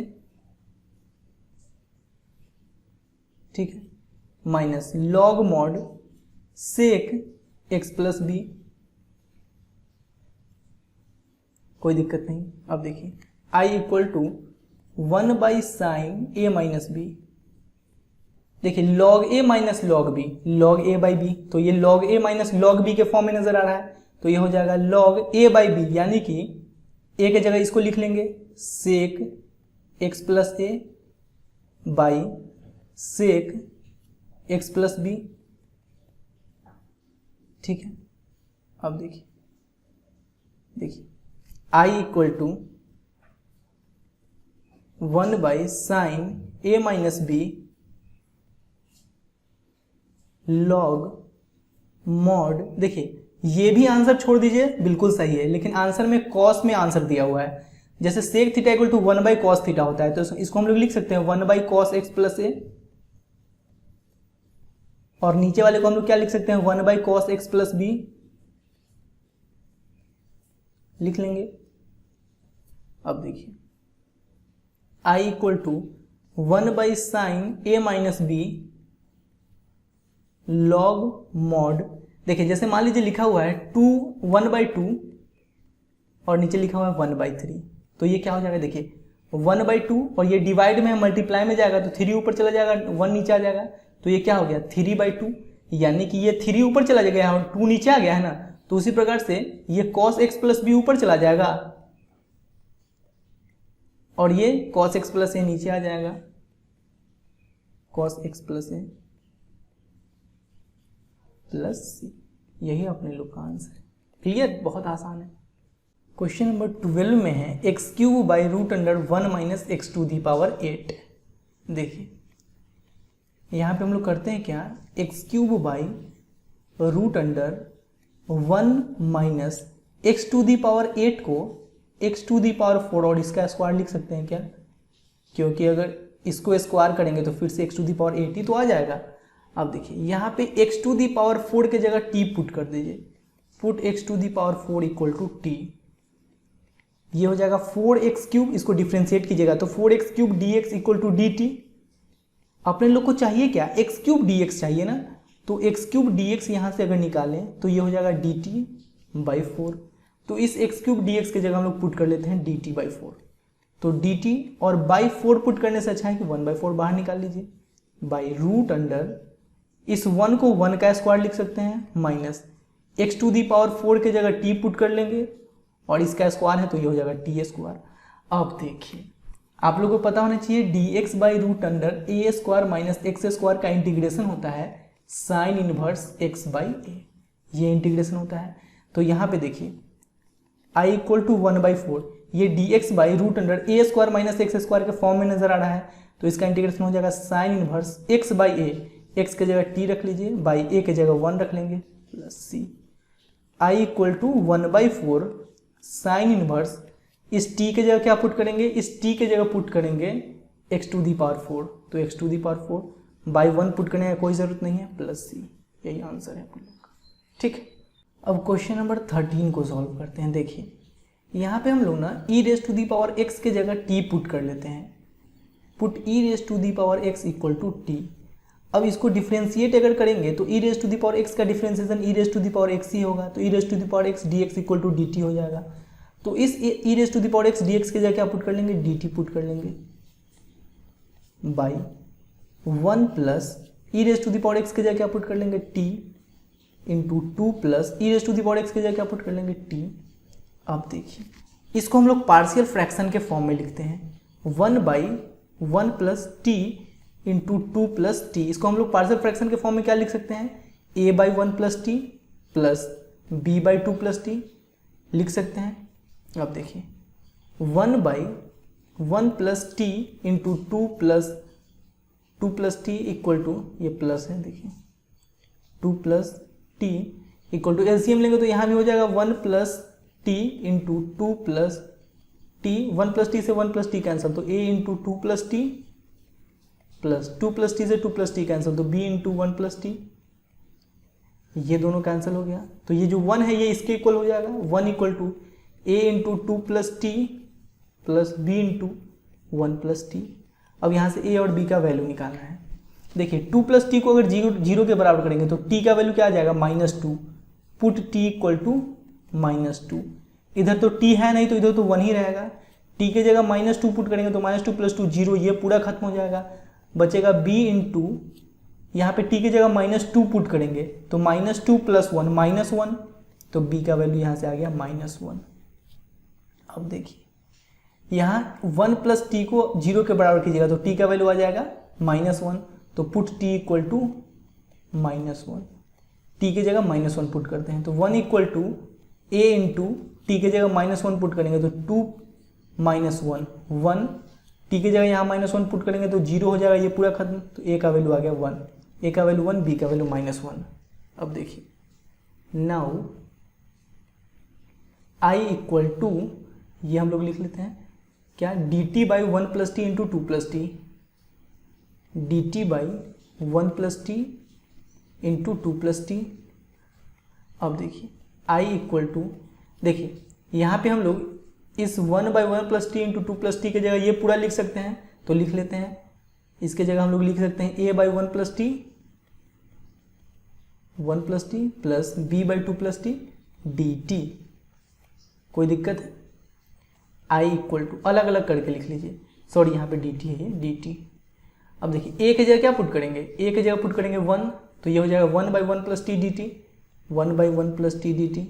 ठीक है, minus log mod sec x plus b. कोई दिक्कत नहीं। अब देखिए I equal to 1/sin a minus b. देखिए log a minus log b, log a by b, तो ये log a minus log b के फॉर्म में नजर आ रहा है, तो ये हो जाएगा log a बाई बी, यानी कि a के जगह इसको लिख लेंगे sec x plus a by sec x plus b. ठीक है, अब देखिए I equal to 1/sin a minus b log mod। देखिए ये भी आंसर छोड़ दीजिए, बिल्कुल सही है, लेकिन आंसर में cos में आंसर दिया हुआ है। जैसे sec theta equal to 1/cos theta होता है, तो इसको हम लोग लिख सकते हैं 1/cos x प्लस ए, और नीचे वाले को हम लोग क्या लिख सकते हैं 1/cos x प्लस बी लिख लेंगे। अब देखिए I equal to 1/sin a minus b log mod। देखिए जैसे मान लीजिए लिखा हुआ है 1/2 और नीचे लिखा हुआ है 1/3, तो ये क्या हो जाएगा, देखिए 1/2 और ये डिवाइड में मल्टीप्लाई में जाएगा तो 3 ऊपर चला जाएगा, 1 नीचे आ जाएगा, तो ये क्या हो गया 3/2, यानी कि ये 3 ऊपर चला जाएगा और 2 नीचे आ गया है ना। तो उसी प्रकार से ये cos x प्लस बी ऊपर चला जाएगा और ये cos x प्लस ए नीचे आ जाएगा, cos x प्लस ए प्लस सी। यही अपने लोग का आंसर है। क्लियर, बहुत आसान है। क्वेश्चन नंबर 12 में है x cube by root under 1 minus x to the power 8। देखिए यहाँ पे हम लोग करते हैं क्या, x cube by root under 1 minus x to the power 8 को एक्स टू दी पावर 4 और इसका स्क्वायर लिख सकते हैं क्या, क्योंकि अगर इसको स्क्वायर करेंगे तो फिर से एक्स टू दी पावर 8 ही तो आ जाएगा। अब देखिए यहाँ पे एक्स टू दी पावर 4 के जगह टी पुट कर दीजिए, put x to the power 4 equal to t. ये हो जाएगा 4x क्यूब, इसको डिफ्रेंशिएट कीजिएगा तो 4x cube dx equal to dt। अपने लोग को चाहिए क्या, x क्यूब dx चाहिए ना, तो x क्यूब dx यहाँ से अगर निकालें तो ये हो जाएगा dt बाई 4। तो इस x क्यूब dx के जगह हम लोग पुट कर लेते हैं dt बाई 4। तो dt और बाई 4 पुट करने से अच्छा है कि 1/4 बाहर निकाल लीजिए, बाई रूट अंडर इस 1 को 1 का स्क्वायर लिख सकते हैं, minus x to the power 4 के जगह टी पुट कर लेंगे और इसका स्क्वायर है तो ये हो जाएगा टी स्क्वायर। अब देखिए आप लोगों को पता होना चाहिए d x by root under a square minus x square का इंटीग्रेशन होता है sine inverse x by a, ये इंटीग्रेशन होता है। तो यहाँ पे देखिए आई इक्वल टू 1/4, ये d x by root under a square minus x square के फॉर्म में नजर आ रहा है, तो इसका इंटीग्रेशन हो जाएगा sine inverse x by A, x के जगह टी रख लीजिए, बाई ए के जगह 1 रख लेंगे, plus c. I equal to 1/4 sine inverse, इस टी के जगह क्या पुट करेंगे, इस टी के जगह पुट करेंगे एक्स टू दी पावर 4, तो x to the power 4 by 1 put करने की कोई ज़रूरत नहीं है, प्लस सी। यही आंसर है अपने लोग का। ठीक, अब क्वेश्चन नंबर 13 को सॉल्व करते हैं। देखिए यहाँ पे हम लोग ना e raise to the power x के जगह टी पुट कर लेते हैं, put e raise to the power x equal to t. अब इसको डिफ्रेंशिएट अगर करेंगे तो e raise to the power x का differentiation e raise to the power x ही होगा, तो e raise to the power x d x equal to d t हो जाएगा। तो इस e raise to the power x d x के जगह क्या पुट कर लेंगे, डी टी पुट कर लेंगे, by 1 plus e raise to the power x के जगह क्या पुट कर लेंगे, t into 2 plus e raise to the power x के जगह क्या पुट कर लेंगे, टी अब देखिए इसको हम लोग पार्शियल फ्रैक्शन के फॉर्म में लिखते हैं 1/1 plus t into 2 plus T. इसको हम लोग पार्शियल फ्रैक्शन के फॉर्म में क्या लिख सकते हैं, a/1 plus t plus b/2 plus t लिख सकते हैं। अब देखिए 1/1 plus t into 2 plus t equal to, ये प्लस है देखिए 2 plus t equal to, LCM लेंगे तो यहाँ भी हो जाएगा 1 plus t into 2 plus t, 1 plus t से 1 प्लस टी कैंसिल तो a into 2 plus t plus 2 plus t से 2 प्लस टी कैंसिल तो b इंटू 1 प्लस टी, ये दोनों कैंसिल हो गया। तो ये जो 1 है ये इसके इक्वल हो जाएगा, 1 equal to a into 2 plus t plus b into 1 plus t. अब यहाँ से a और b का वैल्यू निकालना है। देखिए 2 प्लस टी को अगर जीरो के बराबर करेंगे तो t का वैल्यू क्या आ जाएगा -2, पुट t इक्वल टू -2, इधर तो t है नहीं तो इधर तो 1 ही रहेगा, t के जगह -2 पुट करेंगे तो -2 प्लस 2 0, ये पूरा खत्म हो जाएगा, बचेगा b इंटू, यहाँ पे t के जगह -2 पुट करेंगे तो -2 प्लस 1 -1, तो b का वैल्यू यहाँ से आ गया -1। अब देखिए यहाँ 1 प्लस टी को 0 के बराबर कीजिएगा तो t का वैल्यू आ जाएगा -1, तो put t equal to -1, t के जगह -1 पुट करते हैं तो 1 equal to a into t के जगह -1 पुट करेंगे तो 2 -1 1, टी के जगह यहाँ -1 पुट करेंगे तो 0 हो जाएगा, ये पूरा खत्म, तो a का वैल्यू आ गया 1, a का वैल्यू 1, b का वैल्यू -1। अब देखिए नाउ i इक्वल टू, ये हम लोग लिख लेते हैं क्या, dt/1 plus t into 2 plus T, dt/1 plus t into 2 plus t. अब देखिए i इक्वल टू, देखिए यहाँ पे हम लोग इस 1/1 plus t into 2 plus T के जगह ये पूरा लिख सकते हैं, तो लिख लेते हैं, इसके जगह हम लोग लिख सकते हैं a/1 plus t 1 plus t plus b/2 plus T dt। कोई दिक्कत है, i इक्वल टू अलग अलग करके लिख लीजिए, सॉरी यहाँ पे dt है ये dt। अब देखिए a के जगह क्या पुट करेंगे, a के जगह पुट करेंगे 1, तो ये हो जाएगा 1/1 plus T dt, 1/1 plus T dt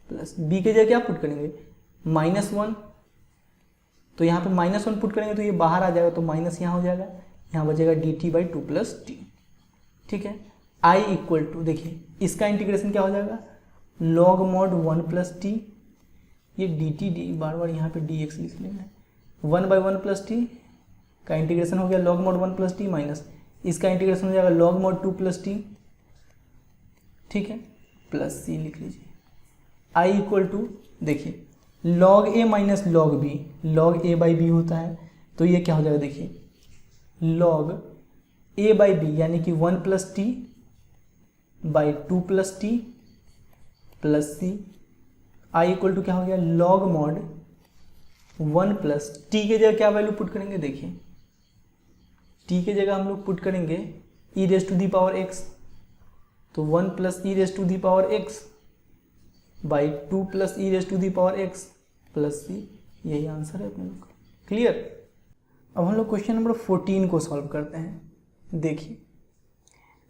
plus b के जगह क्या पुट करेंगे -1, तो यहाँ पे -1 पुट करेंगे तो ये बाहर आ जाएगा तो माइनस यहाँ हो जाएगा, यहाँ बचेगा dt/2 प्लस टी। ठीक है, i इक्वल टू, देखिए इसका इंटीग्रेशन क्या हो जाएगा, log mod 1 प्लस टी, ये dt बार बार यहाँ पे dx लिख लेना है, 1/1 प्लस टी का इंटीग्रेशन हो गया log mod 1 plus T minus इसका इंटीग्रेशन हो जाएगा log mod 2 प्लस टी, ठीक है, प्लस c लिख लीजिए। i इक्वल टू, देखिए log a minus log b, log a by b होता है, तो ये क्या हो जाएगा, देखिए log a बाई बी यानी कि 1 plus t by 2 plus t plus c. i equal to क्या हो गया, log mod 1 प्लस टी के जगह क्या वैल्यू पुट करेंगे, देखिए t के जगह हम लोग पुट करेंगे e⁻x, तो 1 plus e⁻x by 2 plus e⁻x plus सी, यही आंसर है अपने लोग। क्लियर। अब हम लोग क्वेश्चन नंबर 14 को सॉल्व करते हैं।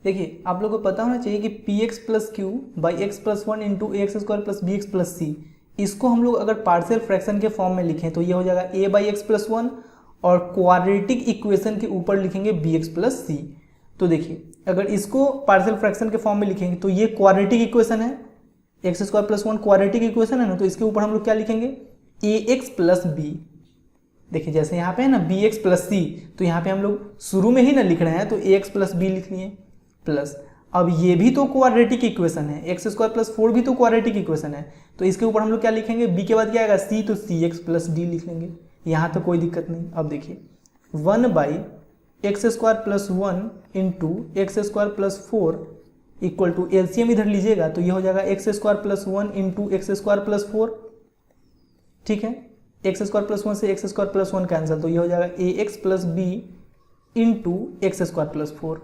देखिए आप लोग को पता होना चाहिए कि px plus q by x plus 1 into ax² plus bx plus c, इसको हम लोग अगर पार्शियल फ्रैक्शन के फॉर्म में लिखें तो ये हो जाएगा a/x प्लस 1 और क्वाड्रेटिक इक्वेशन के ऊपर लिखेंगे bx प्लस सी। तो देखिए अगर इसको पार्शियल फ्रैक्शन के फॉर्म में लिखेंगे तो ये क्वाड्रेटिक इक्वेशन है, x² प्लस 1 क्वाड्रेटिक इक्वेशन है ना, तो इसके ऊपर हम लोग क्या लिखेंगे ax प्लस b। देखिए जैसे यहाँ पे है ना bx प्लस c, तो यहाँ पे हम लोग शुरू में ही ना लिख रहे हैं तो ax प्लस b लिख लिए प्लस, अब ये भी तो क्वाड्रेटिक इक्वेशन है, x² प्लस 4 भी तो क्वाड्रेटिक इक्वेशन है, तो इसके ऊपर हम लोग क्या लिखेंगे, b के बाद क्या आएगा c, तो cx प्लस d लिख लेंगे, यहाँ तो कोई दिक्कत नहीं। अब देखिए 1/x² plus 1 into x² plus 4 equal to, LCM इधर लीजिएगा तो ये हो जाएगा x² plus 1 into x² plus 4, ठीक है, x² प्लस 1 से x² प्लस 1 कैंसिल, तो ये हो जाएगा ax plus b into x² plus 4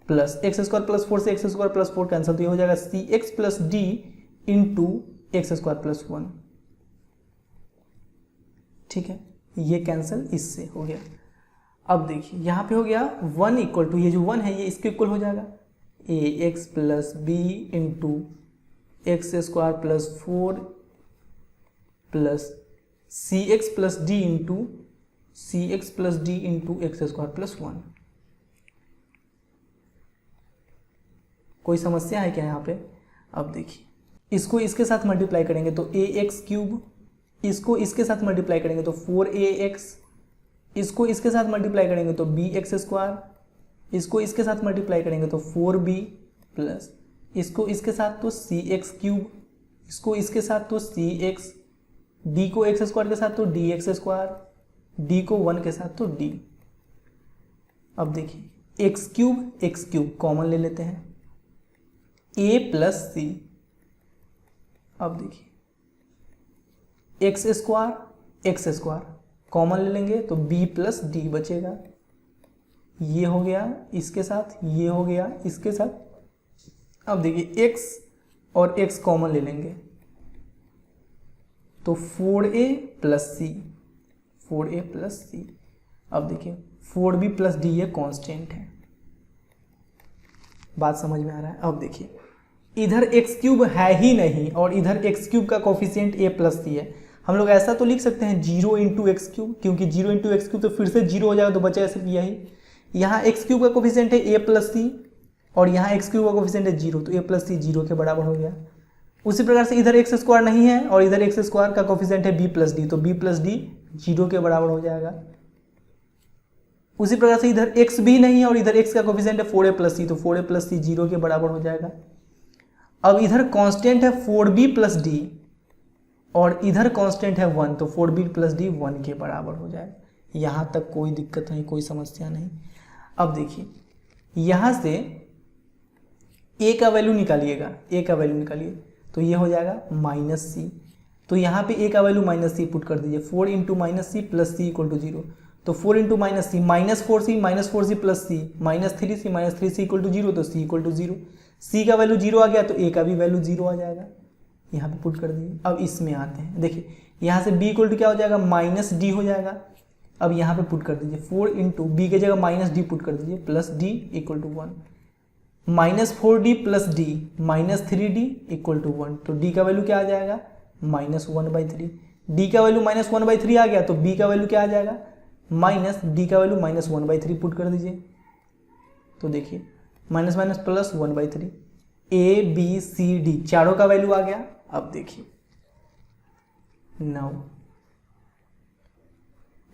plus x² plus 4 से x² प्लस 4 कैंसिल, तो ये हो जाएगा cx plus d into x² plus 1, ठीक है, ये कैंसिल इससे हो गया। अब देखिए यहाँ पे हो गया 1 इक्वल टू, ये जो 1 है ये इसके इक्वल हो जाएगा ax plus b into x square plus 4 plus c x plus d into x square plus 1। कोई समस्या है क्या यहाँ पे? अब देखिए, इसको इसके साथ मल्टीप्लाई करेंगे तो ए एक्स क्यूब, इसको इसके साथ मल्टीप्लाई करेंगे तो 4ax, इसको इसके साथ मल्टीप्लाई करेंगे तो बी एक्स स्क्वायर, इसको इसके साथ मल्टीप्लाई करेंगे तो 4b प्लस इसको इसके साथ तो सी एक्स क्यूब, इसको इसके साथ तो सी एक्स, डी को एक्स स्क्वायर के साथ तो डी एक्स स्क्वायर, डी को 1 के साथ तो डी। अब देखिए एक्स क्यूब कॉमन ले लेते हैं, ए प्लस सी। अब देखिए एक्स स्क्वायर कॉमन ले लेंगे तो बी प्लस डी बचेगा, ये हो गया इसके साथ, ये हो गया इसके साथ। अब देखिए एक्स और एक्स कॉमन ले लेंगे तो 4a प्लस सी। अब देखिए 4b प्लस डी ये कांस्टेंट है। बात समझ में आ रहा है? अब देखिए इधर एक्स क्यूब है ही नहीं और इधर एक्स क्यूब का कोफिशिएंट a प्लस सी है। हम लोग ऐसा तो लिख सकते हैं 0 इंटू एक्स क्यूब, क्योंकि 0 इंटू एक्स क्यूब तो फिर से 0 हो जाएगा तो बचेगा सिर्फ यही। यहाँ एक्स क्यूब का कोफिशिएंट है a प्लस सी और यहाँ एक्स क्यूब का कोफिशिएंट है 0, तो a प्लस सी 0 के बराबर हो गया। उसी प्रकार से इधर एक्स स्क्वायर नहीं है और इधर एक्स स्क्वायर का कोफिशिएंट है b प्लस डी, तो b प्लस डी 0 के बराबर हो जाएगा। उसी प्रकार से इधर x भी नहीं है और इधर x का कोफिशिएंट है 4a प्लस सी, तो 4a प्लस सी 0 के बराबर हो जाएगा। अब इधर कांस्टेंट है 4b प्लस डी और इधर कांस्टेंट है 1, तो 4b प्लस डी 1 के बराबर हो जाएगा। यहाँ तक कोई दिक्कत नहीं, कोई समस्या नहीं। अब देखिए यहाँ से a का वैल्यू निकालिएगा, तो ये हो जाएगा माइनस सी, तो यहाँ पे a का वैल्यू माइनस सी पुट कर दीजिए। 4 into minus c plus c equal to 0, तो 4 into minus c minus 4c plus c minus 3c equal to 0, तो c इक्वल टू 0। c का वैल्यू 0 आ गया तो a का भी वैल्यू 0 आ जाएगा, यहाँ पे पुट कर दीजिए। अब इसमें आते हैं, देखिए यहाँ से b इक्वल टू क्या हो जाएगा, माइनस डी हो जाएगा। अब यहाँ पे पुट कर दीजिए 4 इंटू बी के जगह माइनस डी पुट कर दीजिए plus d equal to 1, minus 4d plus d minus 3d equal to 1, तो d का वैल्यू क्या आ जाएगा, माइनस 1/3। d का वैल्यू माइनस 1/3 आ गया तो b का वैल्यू क्या आ जाएगा, माइनस डी का वैल्यू माइनस 1/3 पुट कर दीजिए। तो देखिए minus minus plus 1/3, a b c d चारों का वैल्यू आ गया। अब देखिए नाउ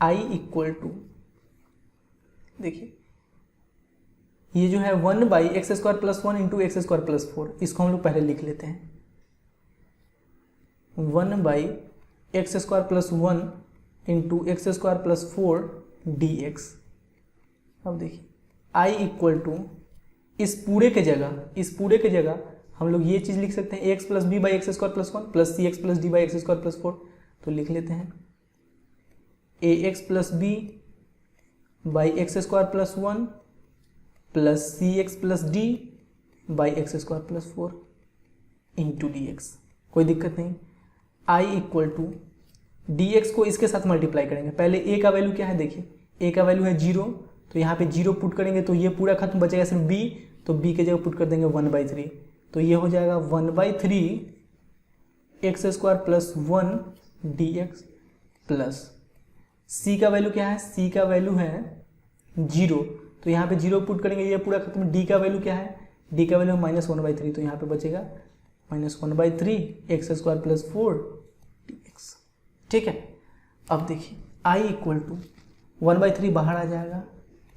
i इक्वल टू, देखिए ये जो है 1 by x square plus 1 into x square plus 4, इसको हम लोग पहले लिख लेते हैं 1 by x square plus 1 into x square plus 4 D x. अब देखिए i इक्वल टू इस पूरे के जगह हम लोग ये चीज़ लिख सकते हैं x plus b by x square plus 1 plus c x plus d by x square plus 4, तो लिख लेते हैं a x plus b by x square plus 1 plus c x plus d by x square plus 4 into d x. कोई दिक्कत नहीं। i equal to d x को इसके साथ मल्टीप्लाई करेंगे। पहले a का वैल्यू क्या है, देखिए a का वैल्यू है 0, तो यहाँ पे 0 पुट करेंगे तो ये पूरा खत्म, बचेगा सिर्फ b, तो b के जगह पुट कर देंगे 1/3, तो ये हो जाएगा 1/3 x square plus 1 D x plus c का वैल्यू क्या है, c का वैल्यू है 0, तो यहाँ पे 0 पुट करेंगे, ये पूरा खत्म। d का वैल्यू क्या है, d का वैल्यू माइनस 1/3, तो यहाँ पे बचेगा minus 1/3 x square plus 4 dx। ठीक है। अब देखिए i इक्वल टू 1/3 बाहर आ जाएगा,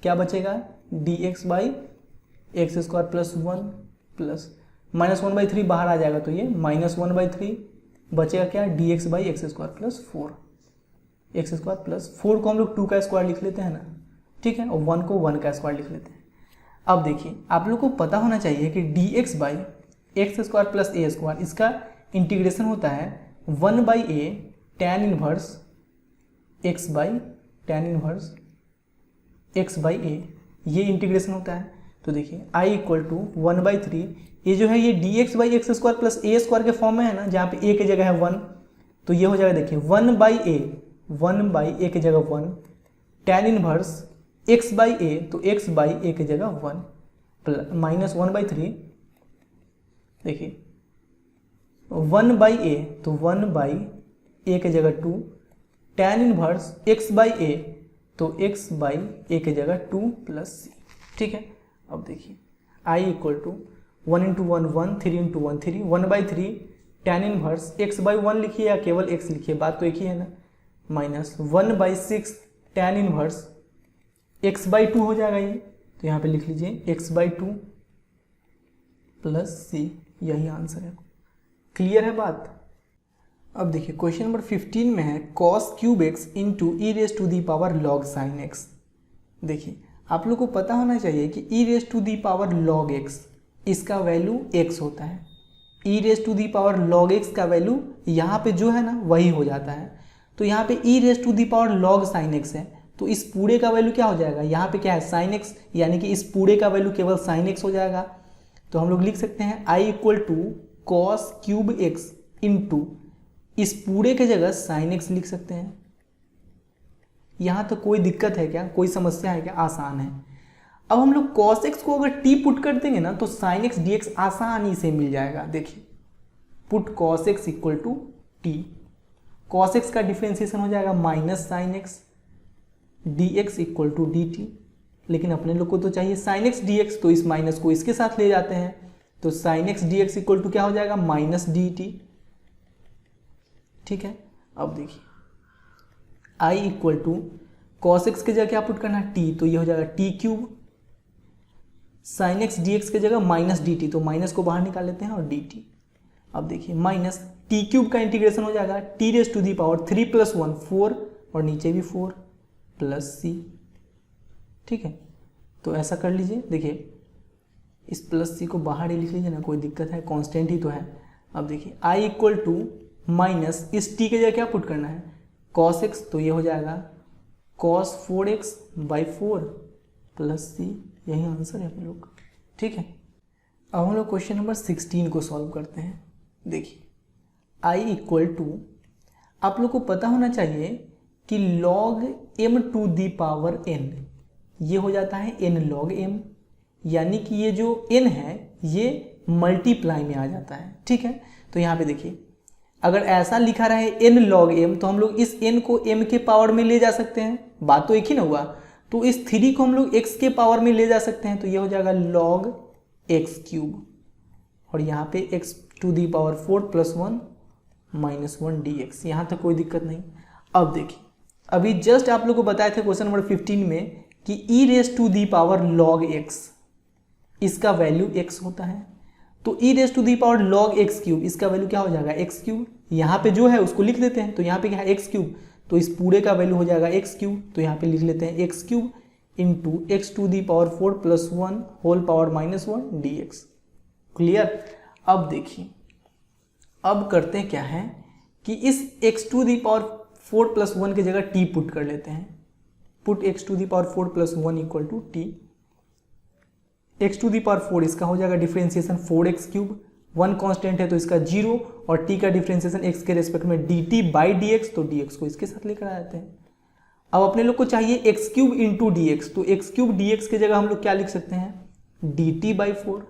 क्या बचेगा, dx by x square plus 1 plus minus 1/3 बाहर आ जाएगा, तो ये माइनस 1/3 बचेगा क्या, dx by x square plus 4, x square plus 4 को हम लोग 2 का स्क्वायर लिख लेते हैं ना, ठीक है, और 1 को 1 का स्क्वायर लिख लेते हैं। अब देखिए आप लोग को पता होना चाहिए कि dx by x square plus A square, इसका इंटीग्रेशन होता है 1/a tan inverse x by tan inverse x by a, ये इंटीग्रेशन होता है। तो देखिए i इक्वल टू 1/3, ये जो है ये dx by x square plus A square के फॉर्म में है ना, जहाँ पे a की जगह है 1, तो ये हो जाएगा देखिए 1/a के जगह 1 tan inverse x by a, तो x बाई a की जगह 1 माइनस 1/3, देखिए 1 बाई ए, तो 1 बाई ए की जगह 2, tan इनवर्स x बाई ए, तो x बाई ए की जगह 2 प्लस सी। ठीक है, अब देखिए I equal to 1 into 1 1, 3 into 1 3, 1 by 3 tan inverse x by 1 लिखिए या केवल x लिखिए, बात तो एक ही है ना, minus 1 by 6 tan inverse x by 2 हो जाएगा ये, तो यहाँ पे लिख लीजिए x बाई 2 प्लस सी, यही आंसर है। क्लियर है बात। अब देखिए क्वेश्चन नंबर 15 में है cos cube x into e raise to the power log sine x. देखिए आप लोग को पता होना चाहिए कि e raise to the power log x इसका वैल्यू x होता है, e raise to the power log x का वैल्यू यहाँ पे जो है ना वही हो जाता है। तो यहाँ पे e raise to the power log sine x है, तो इस पूरे का वैल्यू क्या हो जाएगा, यहाँ पे क्या है साइन एक्स, यानी कि इस पूरे का वैल्यू केवल साइन एक्स हो जाएगा। तो हम लोग लिख सकते हैं I equal to cos cube x into इस पूरे के जगह साइन एक्स लिख सकते हैं। यहाँ तो कोई दिक्कत है क्या, कोई समस्या है क्या, आसान है। अब हम लोग cos x को अगर t पुट कर देंगे ना तो sin x dx आसानी से मिल जाएगा। देखिए put cos x equal to t, cos x का डिफ्रेंसिएशन हो जाएगा minus sine x dx equal to dt, लेकिन अपने लोग को तो चाहिए sin x dx, तो इस माइनस को इसके साथ ले जाते हैं, तो sin x dx equal to क्या हो जाएगा माइनस dt। ठीक है, अब देखिए I equal to cos x की जगह क्या पुट करना है t, तो ये हो जाएगा T cube, sine x d x की जगह माइनस डी टी, तो माइनस को बाहर निकाल लेते हैं और डी टी। अब देखिए माइनस टी क्यूब का इंटीग्रेशन हो जाएगा t raise to the power 3 plus 1 4, और नीचे भी 4 प्लस सी। ठीक है, तो ऐसा कर लीजिए। देखिए इस प्लस सी को बाहर ही लिख लीजिए ना, कोई दिक्कत है, कांस्टेंट ही तो है। अब देखिए I इक्वल टू माइनस इस t के जगह क्या पुट करना है cos x, तो ये हो जाएगा cos 4x बाई 4 प्लस सी, यही आंसर है अपने लोग का। ठीक है, अब हम लोग क्वेश्चन नंबर 16 को सॉल्व करते हैं। देखिए I इक्वल टू, आप लोग को पता होना चाहिए कि log m to the power n ये हो जाता है n log m, यानी कि ये जो n है ये मल्टीप्लाई में आ जाता है। ठीक है, तो यहाँ पे देखिए अगर ऐसा लिखा रहे n log m तो हम लोग इस n को m के पावर में ले जा सकते हैं, बात तो एक ही ना हुआ। तो इस 3 को हम लोग x के पावर में ले जा सकते हैं, तो ये हो जाएगा log x क्यूब, और यहाँ पे x to the power 4 plus 1 minus 1 dx, यहाँ तक कोई दिक्कत नहीं। अब देखिए अभी जस्ट आप लोग को बताए थे क्वेश्चन नंबर 15 में कि e raise to the power log x इसका वैल्यू x होता है, तो e raise to the power log x cube इसका वैल्यू क्या हो जाएगा x क्यूब। यहाँ पे जो है उसको लिख देते हैं, तो यहाँ पे क्या है x क्यूब, तो इस पूरे का वैल्यू हो जाएगा x क्यूब, तो यहाँ पे लिख लेते हैं x cube into x to the power 4 plus 1 whole power minus 1 dx। Clear. अब देखिए अब करते हैं क्या है कि इस x to the power 4 plus 1 की जगह t पुट कर लेते हैं। Put x to the power 4 plus 1 equal to t, x to the power 4 इसका हो जाएगा डिफ्रेंसिएशन 4x क्यूब, 1 कांस्टेंट है तो इसका 0, और t का डिफ्रेंसिएशन x के रेस्पेक्ट में dt बाई dx, तो dx को इसके साथ लेकर आ जाते हैं। अब अपने लोग को चाहिए x cube into d x, तो x क्यूब dx की जगह हम लोग क्या लिख सकते हैं dt बाई 4,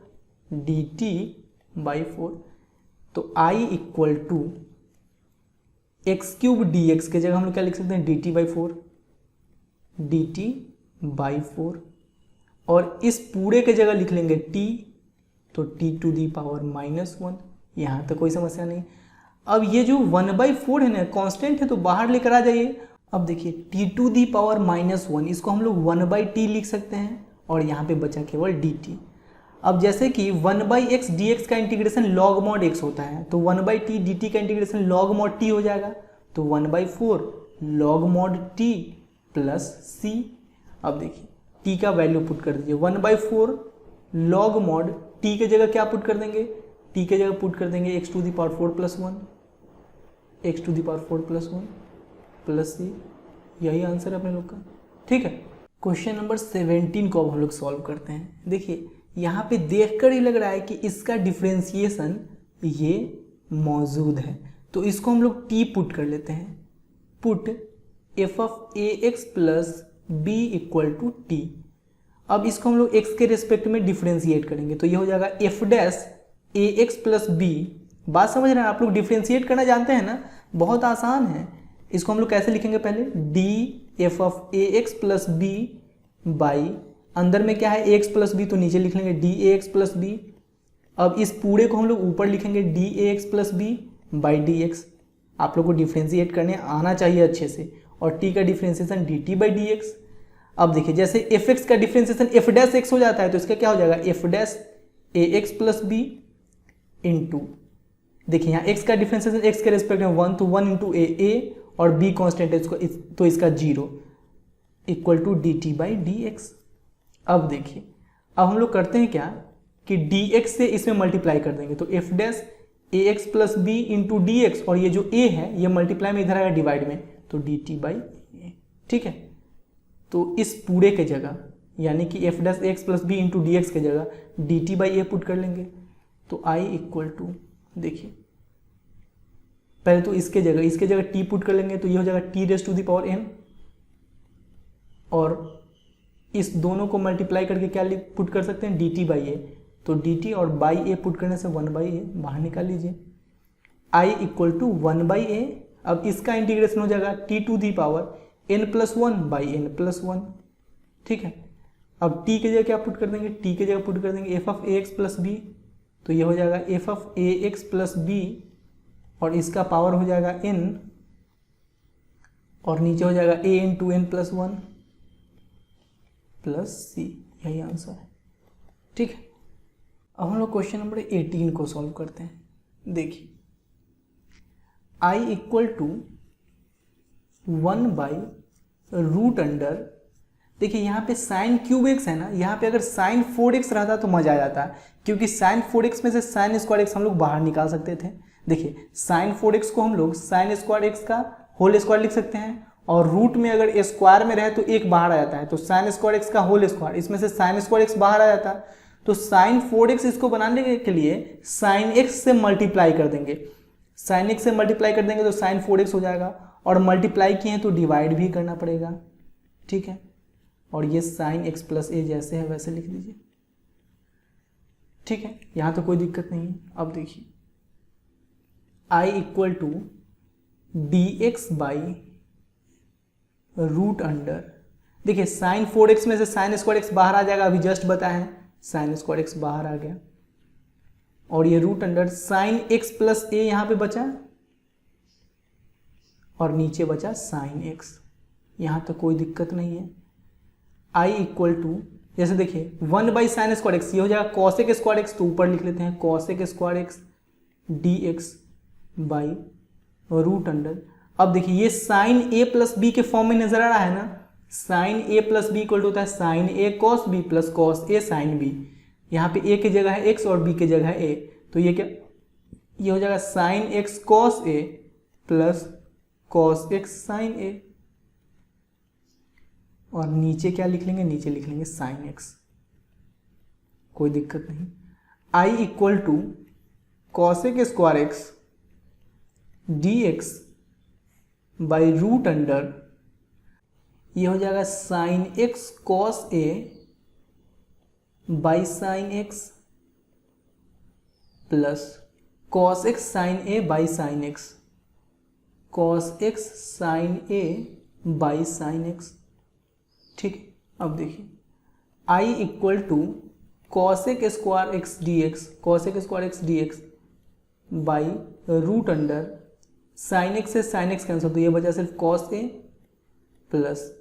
dt बाई 4, तो I equal to x cube d x की जगह हम लोग क्या लिख सकते हैं dt बाई 4, dt बाई 4, और इस पूरे के जगह लिख लेंगे t, तो t to the power minus 1, यहाँ तक कोई समस्या नहीं। अब ये जो 1/4 है ना कांस्टेंट है, तो बाहर लेकर आ जाइए। अब देखिए t to the power minus 1 इसको हम लोग 1/t लिख सकते हैं, और यहाँ पे बचा केवल dt। अब जैसे कि 1/x dx का इंटीग्रेशन log mod x होता है, तो 1/t dt का इंटीग्रेशन log mod t हो जाएगा, तो 1/4 log mod t plus c। अब देखिए t का वैल्यू पुट कर दीजिए 1/4 log mod t के जगह क्या पुट कर देंगे, t के जगह पुट कर देंगे x to the power 4 plus 1, x to the power 4 plus 1 plus c, यही आंसर है अपने लोग का। ठीक है, क्वेश्चन नंबर 17 को अब हम लोग सॉल्व करते हैं। देखिए यहाँ पे देखकर ही लग रहा है कि इसका डिफ्रेंसिएशन ये मौजूद है, तो इसको हम लोग t पुट कर लेते हैं। Put f of ax plus b equal to t। अब इसको हम लोग x के रिस्पेक्ट में डिफ्रेंशिएट करेंगे, तो ये हो जाएगा f dash ax plus b बात समझ रहे हैं आप लोग? डिफ्रेंशिएट करना जानते हैं ना, बहुत आसान है। इसको हम लोग कैसे लिखेंगे? पहले d f of a x plus b by, अंदर में क्या है ए एक्स प्लस बी, तो नीचे लिख लेंगे d a x plus b. अब इस पूरे को हम लोग ऊपर लिखेंगे d a x plus b by d x. आप लोग को डिफ्रेंशिएट करने आना चाहिए अच्छे से, और टी का differentiation D t by d x. अब देखिए जैसे एफ एक्स का डिफ्रेंशिएशन एफ डैश एक्स हो जाता है, तो इसका क्या हो जाएगा? F dash a x plus b into, देखिए यहाँ x का डिफरेंशिएशन x के रेस्पेक्ट में 1, तो 1 इंटू ए और b कांस्टेंट है इसको, तो इसका 0 equal to d t by d x. अब देखिए, अब हम लोग करते हैं क्या कि dx से इसमें मल्टीप्लाई कर देंगे, तो f dash a x plus b into d x, और ये जो a है ये मल्टीप्लाई में इधर आएगा डिवाइड में, तो डी टी बाई ए। ठीक है, तो इस पूरे के जगह यानी कि f dash a x plus b into d x के जगह d t by a put कर लेंगे, तो i इक्वल टू, देखिए पहले तो इसके जगह t पुट कर लेंगे, तो ये हो जाएगा t raise to the power n, और इस दोनों को मल्टीप्लाई करके क्या पुट कर सकते हैं? dt बाई ए, तो dt और बाई ए पुट करने से 1 बाई ए बाहर निकाल लीजिए। i equal to 1 by a. अब इसका इंटीग्रेशन हो जाएगा t to the power n plus 1 by n plus 1। ठीक है, अब t के जगह क्या पुट कर देंगे? t के जगह पुट कर देंगे f of a x plus b, तो ये हो जाएगा f of a x plus b, और इसका पावर हो जाएगा n, और नीचे हो जाएगा a into n plus 1 plus सी। यही आंसर है। ठीक है, अब हम लोग क्वेश्चन नंबर 18 को सॉल्व करते हैं। देखिए i equal to 1 by root under, देखिए यहाँ पे साइन क्यूब एक्स है ना, यहाँ पे अगर साइन 4x रहता तो मजा आ जाता, क्योंकि साइन 4x में से साइन स्क्वायर एक्स हम लोग बाहर निकाल सकते थे। देखिए साइन 4x को हम लोग साइन स्क्वायर एक्स का होल स्क्वायर लिख सकते हैं, और रूट में अगर स्क्वायर में रहे तो एक बाहर आ जाता है, तो साइन स्क्वायर एक्स का होल स्क्वायर, इसमें से साइन स्क्वायर एक्स बाहर आ जाता है, तो साइन 4x इसको बनाने के लिए साइन एक्स से मल्टीप्लाई कर देंगे, साइन एक्स से मल्टीप्लाई कर देंगे तो साइन 4x हो जाएगा, और मल्टीप्लाई किए हैं तो डिवाइड भी करना पड़ेगा। ठीक है, और ये साइन एक्स प्लस ए जैसे है वैसे लिख दीजिए। ठीक है, यहाँ तो कोई दिक्कत नहीं है। अब देखिए i equal to d x by root under, देखिए साइन 4x में से साइन स्क्वायर एक्स बाहर आ जाएगा, अभी जस्ट बताया है साइन स्क्वायर एक्स बाहर आ गया, और ये root under sine x plus a यहाँ पे बचा, और नीचे बचा साइन एक्स। यहाँ तो कोई दिक्कत नहीं है। i इक्वल टू, जैसे देखिए 1 बाई साइन स्क्वायर एक्स, ये हो जाएगा कॉसेक स्क्वायर एक्स, तो ऊपर लिख लेते हैं cosec square x d x by root under. अब देखिए ये साइन ए प्लस बी के फॉर्म में नजर आ रहा है ना, sine A plus b equal to होता है साइन ए कॉस बी प्लस कॉस ए साइन बी। यहाँ पे ए की जगह है एक्स और बी की जगह है ए, तो ये क्या, ये हो जाएगा साइन एक्स कॉस ए प्लस कॉस एक्स साइन ए, और नीचे क्या लिख लेंगे? नीचे लिख लेंगे साइन एक्स, कोई दिक्कत नहीं। i equal to cosec square x d x by root under, ये हो जाएगा sine x cos a by sine x plus cos x sine a by sine x, cos x sine a by sine x. ठीक है, अब देखिए i equal to cosec square x d x, cosec square x d x by root under sine x से sine x cancel, तो ये बचा सिर्फ cos A plus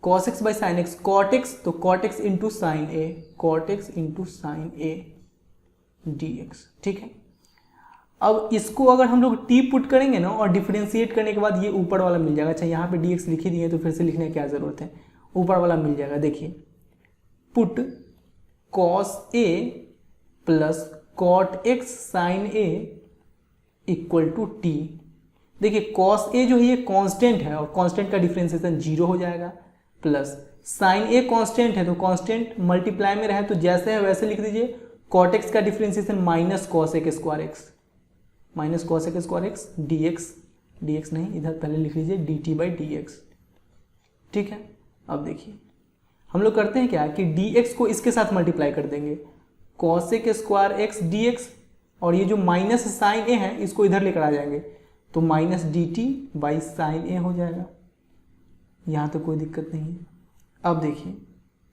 cos x by sine x, cot x, तो cot x into sine a, cot x into sine a d x. ठीक है, अब इसको अगर हम लोग t पुट करेंगे ना, और डिफरेंशिएट करने के बाद ये ऊपर वाला मिल जाएगा। अच्छा यहाँ पे dx लिखी दी है तो फिर से लिखने की क्या जरूरत है, ऊपर वाला मिल जाएगा। देखिए put cos A plus cot x sine a equal to t. देखिए कॉस ए जो है ये कांस्टेंट है, और कांस्टेंट का डिफरेंशिएशन 0 हो जाएगा, प्लस साइन ए कांस्टेंट है, तो कांस्टेंट मल्टीप्लाई में रहे तो जैसे है वैसे लिख दीजिए, कॉट एक्स का differentiation minus cosec square x, minus cosec square x d x नहीं, इधर पहले लिख लीजिए D t by d x. ठीक है, अब देखिए हम लोग करते हैं क्या कि डी एक्स को इसके साथ मल्टीप्लाई कर देंगे, cosec square x d x और ये जो माइनस साइन ए है इसको इधर लेकर आ जाएंगे तो minus d t by sine a हो जाएगा। यहाँ तो कोई दिक्कत नहीं है। अब देखिए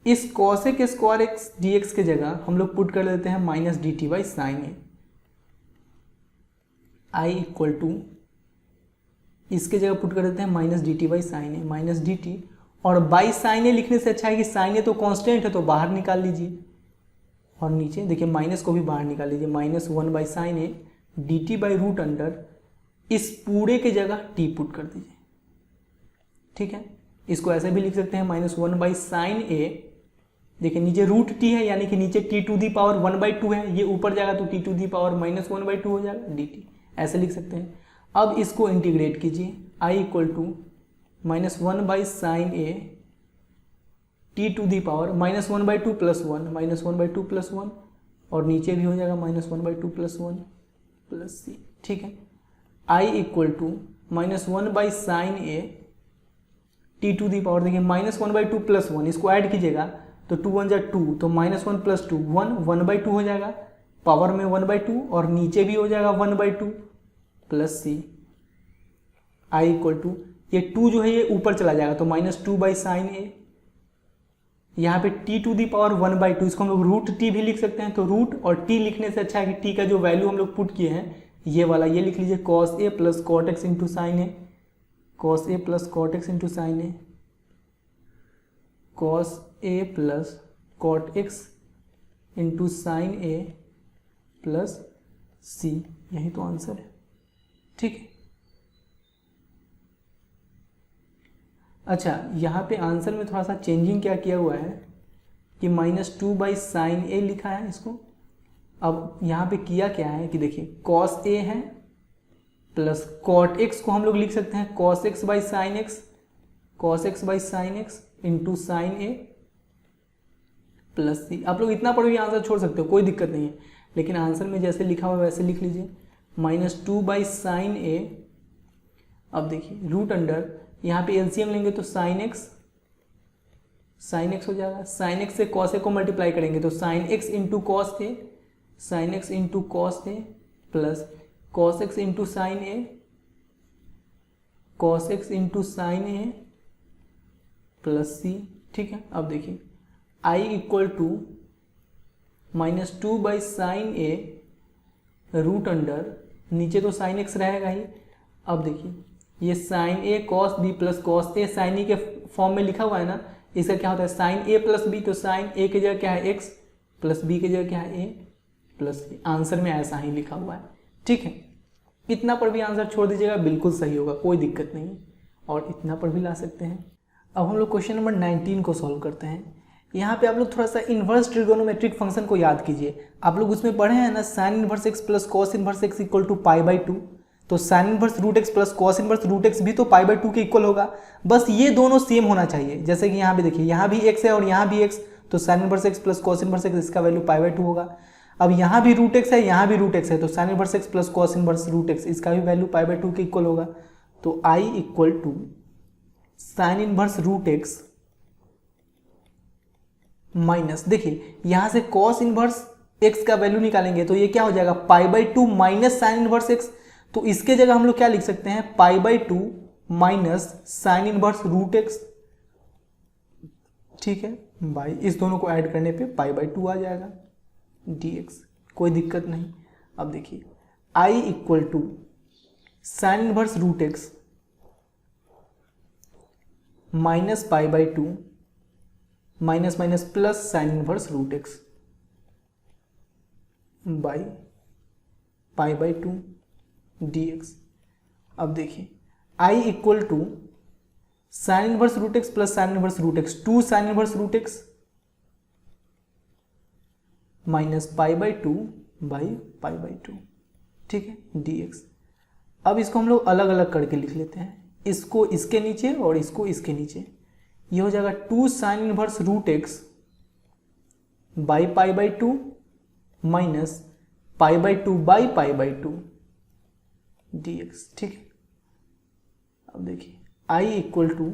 इस cosec square x d x के जगह हम लोग पुट कर लेते हैं minus d t by sine a. I equal to इसके जगह पुट कर देते हैं minus d t by sine a, minus d t और बाई साइन ए लिखने से अच्छा है कि साइन ए तो कांस्टेंट है तो बाहर निकाल लीजिए और नीचे देखिए माइनस को भी बाहर निकाल लीजिए, minus 1 by sine a d t by root under इस पूरे के जगह टी पुट कर दीजिए। ठीक है, इसको ऐसे भी लिख सकते हैं माइनस 1 बाई साइन ए। देखिए नीचे रूट टी है यानी कि नीचे टी टू दी पावर 1/2 है, ये ऊपर जाएगा तो t to the power minus 1/2 हो जाएगा डी टी, ऐसे लिख सकते हैं। अब इसको इंटीग्रेट कीजिए, I equal to minus 1 by sine A T to the power minus 1/2 plus 1, minus 1/2 plus 1 और नीचे भी हो जाएगा माइनस 1/2 प्लस 1 प्लस सी। ठीक है, I equal to minus 1 by sine A T to the power, देखिए माइनस 1/2 प्लस 1, इसको add कीजिएगा तो 2 1 जा 2 तो माइनस 1 प्लस 2 1, 1/2 हो जाएगा, पावर में 1/2 और नीचे भी हो जाएगा 1/2 plus c. I equal to ये 2 जो है ये ऊपर चला जाएगा तो माइनस 2 बाई साइन ए, यहाँ पे टी टू दी पावर 1/2, इसको हम लोग रूट टी भी लिख सकते हैं तो रूट और टी लिखने से अच्छा है कि टी का जो वैल्यू हम लोग पुट किए हैं ये वाला ये लिख लीजिए कॉस ए plus cot x into sine ए, कॉस ए plus cot x into sine ए, कॉस ए plus cot x into sine ए प्लस सी, यही तो आंसर है। ठीक है, अच्छा यहाँ पे आंसर में थोड़ा सा चेंजिंग क्या किया हुआ है कि माइनस 2 बाई साइन ए लिखा है इसको। अब यहाँ पे किया क्या है कि देखिए कॉस ए है प्लस कॉट एक्स को हम लोग लिख सकते हैं cos x by sine x, cos x by sine X into sine A plus C. आप लोग इतना पर भी आंसर छोड़ सकते हो, कोई दिक्कत नहीं है, लेकिन आंसर में जैसे लिखा हुआ है वैसे लिख लीजिए माइनस 2 बाई साइन ए। अब देखिए रूट अंडर यहाँ पे एलसीएम लेंगे तो साइन एक्स हो जाएगा, साइन एक्स से कॉस ए को मल्टीप्लाई करेंगे तो साइन एक्स इंटू कॉस ए, साइन एक्स इंटू कॉस ए plus cos X into sine ए, कॉस एक्स इंटू साइन ए प्लस सी। ठीक है, अब देखिए I equal to minus 2 by sine A root under, नीचे तो साइन एक्स रहेगा ही। अब देखिए ये साइन ए कॉस बी प्लस कॉस ए साइन ई के फॉर्म में लिखा हुआ है ना, इसका क्या होता है साइन ए प्लस बी, तो साइन ए की जगह क्या है एक्स प्लस बी की जगह क्या है ए प्लस बी, आंसर में ऐसा ही लिखा हुआ है। ठीक है, इतना पर भी आंसर छोड़ दीजिएगा, बिल्कुल सही होगा, कोई दिक्कत नहीं, और इतना पर भी ला सकते हैं। अब हम लोग क्वेश्चन नंबर 19 को सॉल्व करते हैं। यहाँ पे आप लोग थोड़ा सा इन्वर्स ट्रिगोनोमेट्रिक फंक्शन को याद कीजिए। आप लोग उसमें पढ़े हैं ना sine inverse X plus cos inverse X equal to π/2, तो sine inverse root x plus cos inverse root X भी तो π/2 के इक्वल होगा, बस ये दोनों सेम होना चाहिए। जैसे कि यहाँ पे देखिए यहाँ भी एक्स है और यहाँ भी एक्स, तो sine inverse X plus cos inverse x इसका वैल्यू π/2 होगा। अब यहाँ भी रूट एक्स है यहाँ भी रूट एक्स है, तो sine inverse X plus cos inverse root X इसका भी वैल्यू π/2 के इक्वल होगा। तो I equal to sine inverse root X minus, देखिए यहाँ से कॉस इन्वर्स एक्स का वैल्यू निकालेंगे तो ये क्या हो जाएगा π/2 माइनस साइन इन्वर्स एक्स, तो इसके जगह हम लोग क्या लिख सकते हैं π/2 minus sine inverse root X. ठीक है भाई, इस दोनों को ऐड करने पे π/2 आ जाएगा dx, कोई दिक्कत नहीं। अब देखिए i equal to sine inverse root X minus π/2 minus minus plus sine inverse root x by π/2 dx। अब देखिए i equal to sine inverse root x plus sine inverse root X 2 sine inverse root X minus π/2 by π/2। ठीक है dx। अब इसको हम लोग अलग अलग करके लिख लेते हैं, इसको इसके नीचे और इसको इसके नीचे। ये हो जाएगा 2 sine inverse root x by π/2 minus π/2 by π/2 dx। ठीक है, अब देखिए i इक्वल टू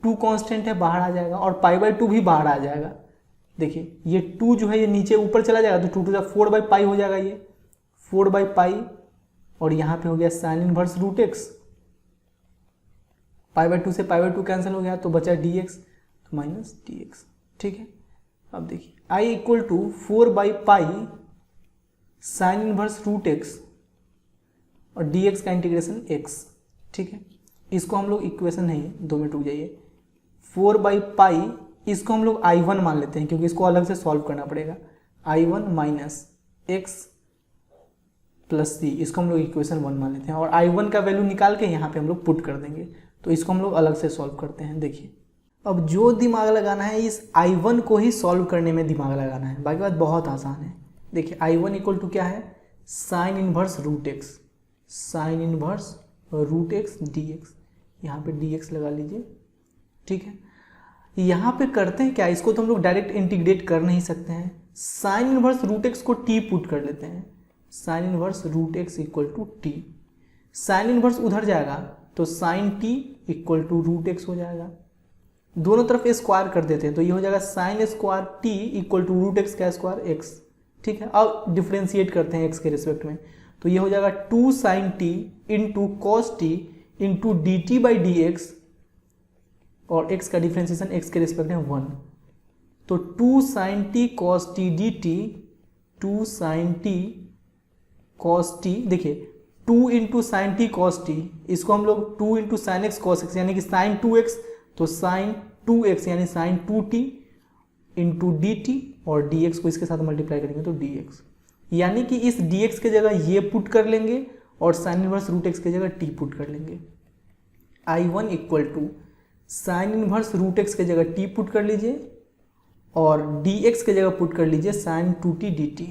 2 कॉन्स्टेंट है बाहर आ जाएगा और π/2 भी बाहर आ जाएगा। देखिए ये 2 जो है ये नीचे ऊपर चला जाएगा तो 2 to the 4 बाई पाई हो जाएगा ये, 4/पाई और यहाँ पे हो गया साइन इनवर्स रूट एक्स, π/2 से π/2 कैंसिल हो गया तो बचा dx, तो माइनस dx। ठीक है, अब देखिए I इक्वल टू 4/पाई साइन इनवर्स रूट एक्स और dx का इंटीग्रेशन x। ठीक है, इसको हम लोग इक्वेशन नहीं है, 2 मिनट रुक जाइए, 4/पाई इसको हम लोग I1 मान लेते हैं क्योंकि इसको अलग से सॉल्व करना पड़ेगा। I1 minus x plus c, इसको हम लोग इक्वेशन 1 मान लेते हैं और I1 का वैल्यू निकाल के यहाँ पे हम लोग पुट कर देंगे, तो इसको हम लोग अलग से सॉल्व करते हैं। देखिए अब जो दिमाग लगाना है इस I1 को ही सॉल्व करने में दिमाग लगाना है, बाकी बात बहुत आसान है। देखिए I1 इक्वल टू क्या है, sine inverse root x, sine inverse root x dx, यहाँ पे dx लगा लीजिए। ठीक है, यहाँ पे करते हैं क्या, इसको तो हम लोग डायरेक्ट इंटीग्रेट कर नहीं सकते हैं, साइन इनवर्स रूट एक्स को t पुट कर लेते हैं, sine inverse root x equal to t, sine inverse उधर जाएगा तो sine t equal to root x हो जाएगा, दोनों तरफ स्क्वायर कर देते हैं तो ये हो जाएगा sine square t equal to root x का स्क्वायर एक्स। ठीक है, अब डिफ्रेंशिएट करते हैं एक्स के रिस्पेक्ट में, तो ये हो जाएगा 2 sine t into cos t into d t by d x, और x का डिफ्रेंशिएशन x के रिस्पेक्ट में 1, तो 2 sine t cos t d t, 2 sine t cos t, देखिए 2 into sine t cos t, इसको हम लोग 2 into sine x cos x यानी कि साइन 2x, तो साइन 2x यानी sine 2t into d t और dx को इसके साथ मल्टीप्लाई करेंगे तो dx, यानी कि इस dx के जगह ये पुट कर लेंगे और साइन इनवर्स रूट एक्स की जगह t पुट कर लेंगे। I1 equal to sine inverse root x के जगह t पुट कर लीजिए और dx के जगह पुट कर लीजिए sign 2t dt,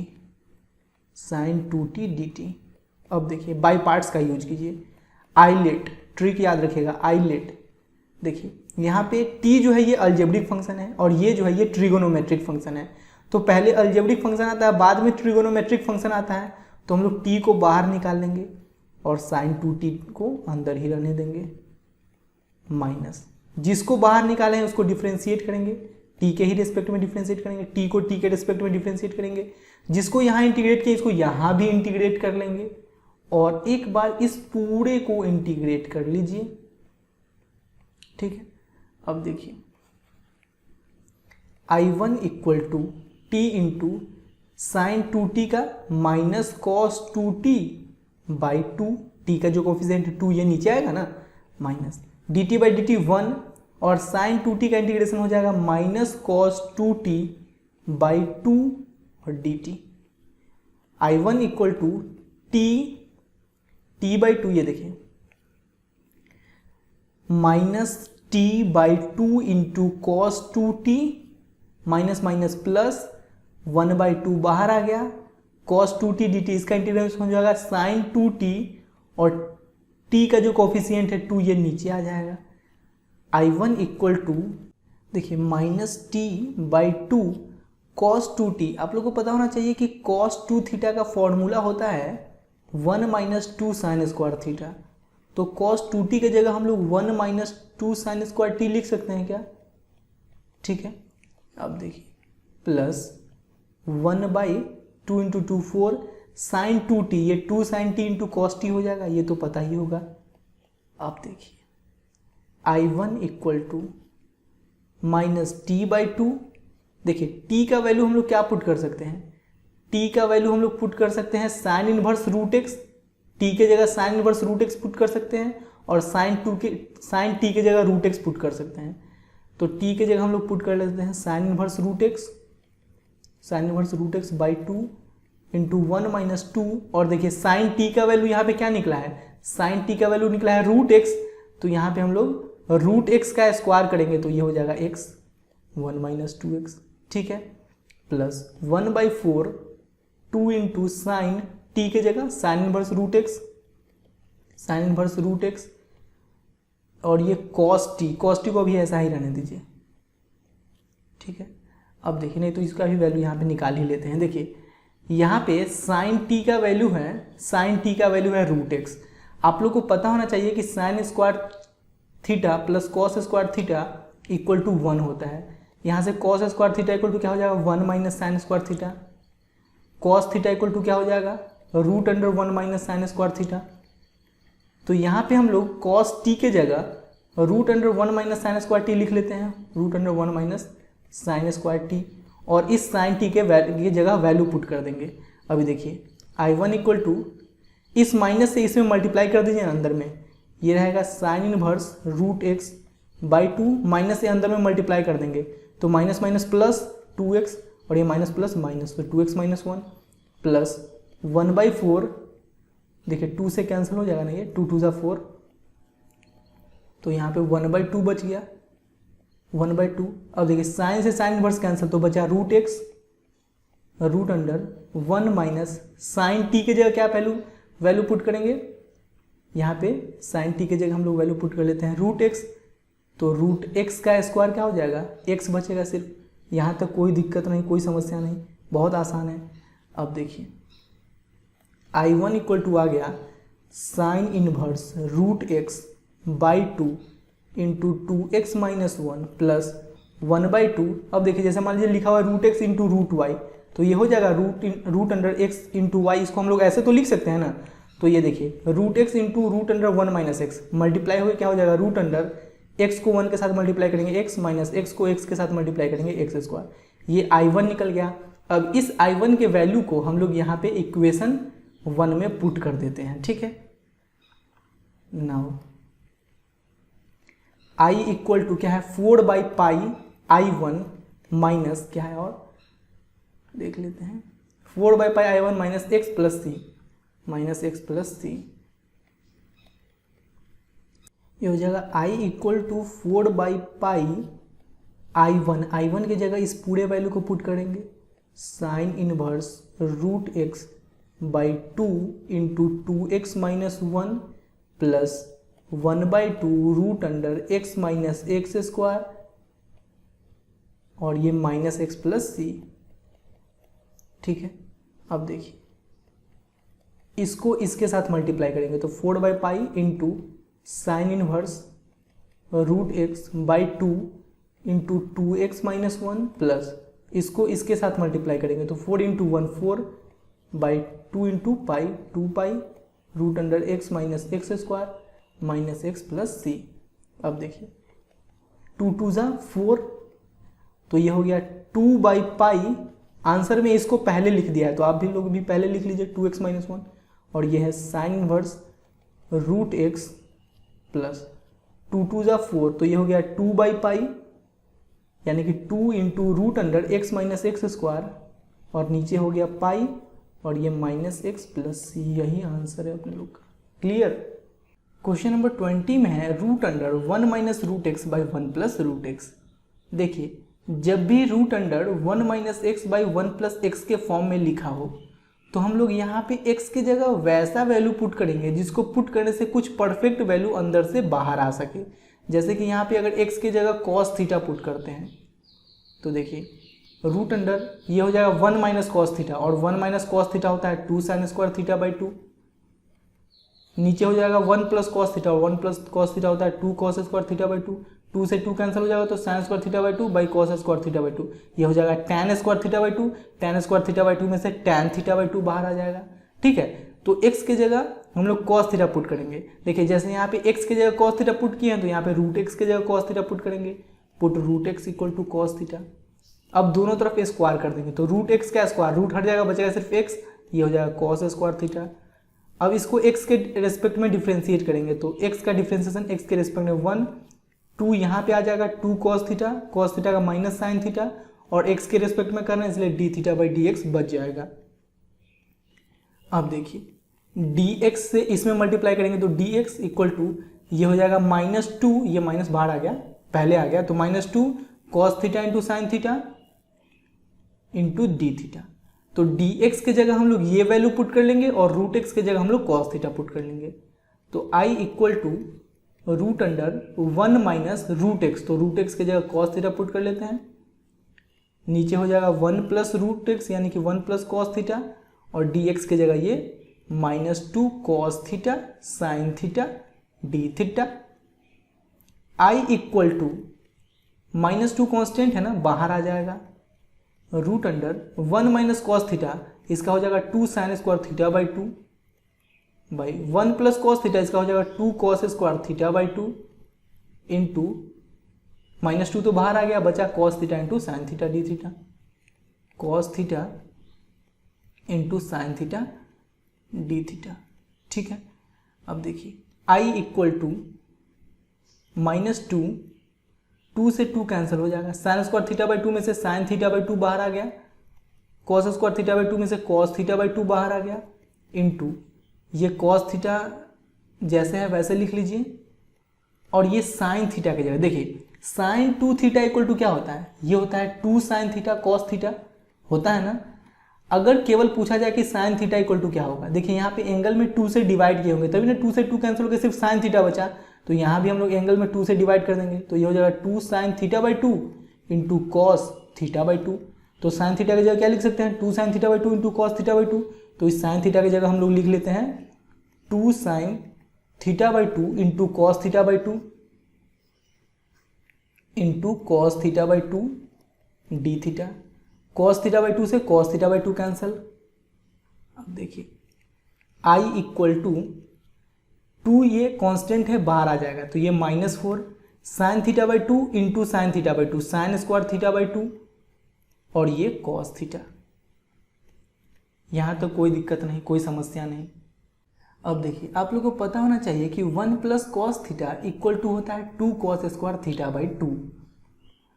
sign 2t dt। अब देखिए बाई पार्ट्स का यूज कीजिए, आईलेट ट्रिक याद रखिएगा, आईलेट। देखिए यहाँ पे t जो है ये अलजेब्रिक फंक्शन है और ये जो है ये ट्रिगोनोमेट्रिक फंक्शन है, तो पहले अलजेब्रिक फंक्शन आता है बाद में ट्रिगोनोमेट्रिक फंक्शन आता है, तो हम लोग t को बाहर निकाल लेंगे और साइन 2t को अंदर ही रहने देंगे, माइनस जिसको बाहर निकाले हैं उसको डिफ्रेंशिएट करेंगे, t के ही रिस्पेक्ट में डिफ्रेंशिएट करेंगे, t को t के रिस्पेक्ट में डिफ्रेंशिएट करेंगे, जिसको यहाँ इंटीग्रेट किया इसको यहाँ भी इंटीग्रेट कर लेंगे और एक बार इस पूरे को इंटीग्रेट कर लीजिए। ठीक है, अब देखिए I1 equal to t into sine 2t का minus cos 2t by 2, t का जो कोफिशिएंट 2 ये नीचे आएगा ना, माइनस dt बाई dt 1 और साइन 2t का इंटीग्रेशन हो जाएगा माइनस कॉस 2t बाई 2 और dt। I1 equal to t by 2, ये देखिए minus t by 2 into cos 2t minus minus plus 1/2 बाहर आ गया, कॉस 2t dt इसका इंटीग्रेशन हो जाएगा साइन 2t और t का जो कोफिशिएंट है 2 ये नीचे आ जाएगा। I1 इक्वल टू देखिए minus t by 2 cos 2t, आप लोग को पता होना चाहिए कि कॉस 2 थीटा का फॉर्मूला होता है 1 माइनस 2 साइन स्क्वायर थीटा, तो कॉस 2t की जगह हम लोग 1 माइनस 2 साइन स्क्वायर t लिख सकते हैं क्या। ठीक है, अब देखिए प्लस 1/2 इंटू 2 4 साइन 2t, ये 2 sine t into cos t हो जाएगा, ये तो पता ही होगा। अब देखिए I1 equal to minus t by 2, देखिए t का वैल्यू हम लोग क्या पुट कर सकते हैं, t का वैल्यू हम लोग पुट कर सकते हैं sine inverse root x, t के जगह sine inverse root x put कर सकते हैं और साइन t के जगह रूट एक्स पुट कर सकते हैं, तो t के जगह हम लोग पुट कर लेते हैं sine inverse root x, sine inverse root x by 2 into 1 minus 2, और देखिए साइन t का वैल्यू यहाँ पे क्या निकला है, साइन t का वैल्यू निकला है रूट एक्स, तो यहाँ पे हम लोग रूट एक्स का स्क्वायर करेंगे तो ये हो जाएगा x 1 माइनस 2x। ठीक है, प्लस 1/4 2 इंटू साइन t के जगह sine inverse root x, sine inverse root x और ये कॉस टी को भी ऐसा ही रहने दीजिए। ठीक है, अब देखिए नहीं तो इसका भी वैल्यू यहाँ पे निकाल ही लेते हैं। देखिए यहाँ पे साइन टी का वैल्यू है रूट एक्स, आप लोग को पता होना चाहिए कि sine square theta plus cos square theta equal to 1 होता है, यहाँ से cos square theta equal to क्या हो जाएगा 1 minus sine square theta, cos theta equal to क्या हो जाएगा root under 1 minus sine square theta. तो यहाँ पे हम लोग कॉस टी के जगह root under 1 minus sine square t लिख लेते हैं, root under 1 minus sine square t, और इस साइन टी के जगह वैल्यू पुट कर देंगे। अभी देखिए I1 इक्वल टू इस माइनस से इसमें मल्टीप्लाई कर दीजिए अंदर में, ये रहेगा sine inverse root x by 2, minus से अंदर में मल्टीप्लाई कर देंगे तो माइनस माइनस प्लस 2x, और ये माइनस प्लस माइनस, तो 2x माइनस 1 प्लस 1/4, देखिए 2 से कैंसिल हो जाएगा ना, ये 2 2 4, तो यहाँ पे 1/2 बच गया, 1/2। अब देखिए साइन से साइन इनवर्स कैंसिल, तो बचा root x root under 1 minus sine t के जगह क्या वैल्यू पुट करेंगे, यहाँ पे साइन टी के जगह हम लोग वैल्यू पुट कर लेते हैं रूट एक्स, तो रूट एक्स का स्क्वायर क्या हो जाएगा, एक्स बचेगा सिर्फ। यहाँ तक कोई दिक्कत नहीं, कोई समस्या नहीं, बहुत आसान है। अब देखिए I1 इक्वल टू आ गया sine inverse root x by 2 into 2x minus 1 plus 1/2। अब देखिए जैसे मान लीजिए लिखा हुआ root x into root y, तो ये हो जाएगा root under x into y, इसको हम लोग ऐसे तो लिख सकते हैं ना। तो ये देखिए root x into root under 1 minus x multiply हो क्या हो जाएगा, रूट अंडर एक्स को 1 के साथ मल्टीप्लाई करेंगे एक्स, माइनस एक्स को एक्स के साथ मल्टीप्लाई करेंगे एक्स स्क्वायर, ये I1 निकल गया। अब इस I1 के वैल्यू को हम लोग यहाँ पे इक्वेशन 1 में पुट कर देते हैं, ठीक है। नाउ I इक्वल टू क्या है 4/पाई I1 माइनस क्या है, और देख लेते हैं 4/पाई I1 minus x plus c, minus x plus c, ये हो जाएगा I इक्वल टू 4/पाई I1 की जगह इस पूरे वैल्यू को पुट करेंगे, sine inverse root x by 2 into 2x minus 1 plus 1/2 root under x minus x square, और ये माइनस एक्स प्लस सी, ठीक है। अब देखिए इसको इसके साथ मल्टीप्लाई करेंगे तो 4/पाई into sine inverse root x by 2 into 2x minus 1 plus इसको इसके साथ मल्टीप्लाई करेंगे तो 4 into 1 4/2 into pi 2 root under x minus x square minus x plus C. अब देखिए 2 2 4, तो ये हो गया 2/पाई, आंसर में इसको पहले लिख दिया है तो आप भी लोग भी पहले लिख लीजिए 2x माइनस 1, और ये है sine inverse root x plus 2 2 4, तो ये हो गया 2/पाई, यानी कि 2 इंटू root under x minus x square, और नीचे हो गया पाई, और ये माइनस एक्स प्लस सी, यही आंसर है अपने लोग का। क्लियर। क्वेश्चन नंबर 20 में है root under 1 minus root x by 1 plus root x. देखिए जब भी root under 1 minus x by 1 plus x के फॉर्म में लिखा हो तो हम लोग यहाँ पे x की जगह वैसा वैल्यू पुट करेंगे जिसको पुट करने से कुछ परफेक्ट वैल्यू अंदर से बाहर आ सके। जैसे कि यहाँ पे अगर x की जगह कॉस थीटा पुट करते हैं तो देखिए रूट अंडर ये हो जाएगा 1 माइनस कॉस थीटा, और 1 माइनस कॉस थीटा होता है 2 साइन स्क्वायर थीटा बाई 2, नीचे हो जाएगा 1 प्लस कॉस थीटा, और 1 प्लस कॉस थीटा होता है 2 कॉस स्क्वायर थीटा बाई 2, 2 से 2 कैंसिल हो जाएगा तो sine square theta by 2 by cos square theta by 2, ये हो जाएगा tan square theta by 2, tan square theta by 2 में से टैन थीटा बाई 2 बाहर आ जाएगा, ठीक है। तो x की जगह हम लोग कॉस थीटा पुट करेंगे। देखिए जैसे यहाँ पे x की जगह कॉस थीटा पुट किए हैं तो यहाँ पे रूट एक्स की जगह कॉस थीटा पुट करेंगे, put root x equal to cos theta. अब दोनों तरफ स्क्वायर कर देंगे तो रूट एक्स का स्क्वायर, रूट हट जाएगा बचेगा सिर्फ x, ये हो जाएगा कॉस स्क्वायर थीटा। अब इसको x के रेस्पेक्ट में डिफ्रेंशिएट करेंगे तो x का डिफ्रेंशिएशन x के रेस्पेक्ट में 1, 2 यहाँ पे आ जाएगा 2 कॉस थीटा का माइनस साइन थीटा, और x के रेस्पेक्ट में करना है इसलिए D theta by d x बच जाएगा। अब देखिए dx से इसमें मल्टीप्लाई करेंगे तो dx इक्वल टू ये हो जाएगा -2, ये माइनस बाहर आ गया पहले आ गया तो -2 cos theta into sine theta into D theta. तो dx के जगह हम लोग ये वैल्यू पुट कर लेंगे और रूट एक्स के जगह हम लोग कॉस थीटा पुट कर लेंगे। तो I equal to root under 1 minus root x, तो रूट एक्स के जगह कॉस थीटा पुट कर लेते हैं, नीचे हो जाएगा 1 प्लस रूट एक्स यानी कि 1 प्लस कॉस थीटा, और dx के जगह ये -2 cos theta sine theta D theta. I equal to -2 constant है ना बाहर आ जाएगा, root under 1 minus cos theta इसका हो जाएगा 2 sine square theta by 2 by 1 plus cos theta, इसका हो जाएगा 2 cos square theta by 2 into -2 तो बाहर आ गया, बचा cos theta into sine theta D theta, cos theta into sine theta D theta. ठीक है, अब देखिए आई इक्वल टू -2, 2 से 2 कैंसिल हो जाएगा, साइन स्क्वायर थीटा बाई 2 में से साइन थीटा बाई 2 बाहर आ गया, कॉस स्क्वायर थीटा बाई 2 में से कॉस थीटा बाई 2 बाहर आ गया, इंटू ये कॉस थीटा जैसे है वैसे लिख लीजिए, और ये साइन थीटा की जगह देखिए साइन 2 थीटा इक्वल टू क्या होता है, ये होता है 2 साइन थीटा कॉस थीटा होता है ना। अगर केवल पूछा जाए कि साइन थीटा इक्वल टू क्या होगा, देखिए यहाँ पे एंगल में 2 से डिवाइड किए होंगे तभी ना 2 से 2 कैंसिल होकर सिर्फ साइन थीटा बचा, तो यहाँ भी हम लोग एंगल में 2 से डिवाइड कर देंगे, तो ये हो जाएगा 2 sine theta by 2 into cos theta by 2। तो साइन थीटा की जगह क्या लिख सकते हैं, 2 sine theta by 2 into cos theta by 2, तो इस साइन थीटा की जगह हम लोग लिख लेते हैं 2 sine theta by 2 into cos theta by 2 into cos theta by 2 D theta, cos theta by 2 से कॉस थीटा बाई 2 कैंसिल। अब देखिए आई इक्वल टू 2, ये कांस्टेंट है बाहर आ जाएगा, तो ये -4 sign theta by 2 into sine theta by 2 sine square theta by 2 और ये कॉस थीटा। यहाँ तो कोई दिक्कत नहीं, कोई समस्या नहीं। अब देखिए आप लोगों को पता होना चाहिए कि 1 plus cos theta equal to होता है 2 कॉस स्क्वायर थीटा बाई 2।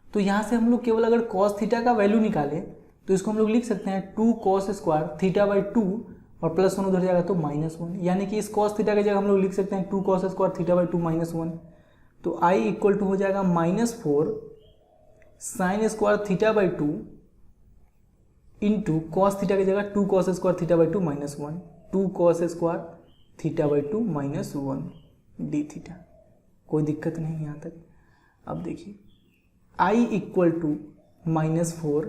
तो यहाँ से हम लोग केवल अगर कॉस थीटा का वैल्यू निकालें तो इसको हम लोग लिख सकते हैं 2 कॉस स्क्वायर थीटा बाई 2 और प्लस 1 उधर जाएगा तो -1, यानी कि इस कॉस थीटा की जगह हम लोग लिख सकते हैं 2 कॉस स्क्वायर थीटा बाई 2 -1। तो आई इक्वल टू हो जाएगा -4 sign square theta by 2 into cos theta की जगह 2 cos square theta by 2 -1, 2 cos square theta by 2 -1 D theta. कोई दिक्कत नहीं यहाँ तक। अब देखिए आई इक्वल टू -4,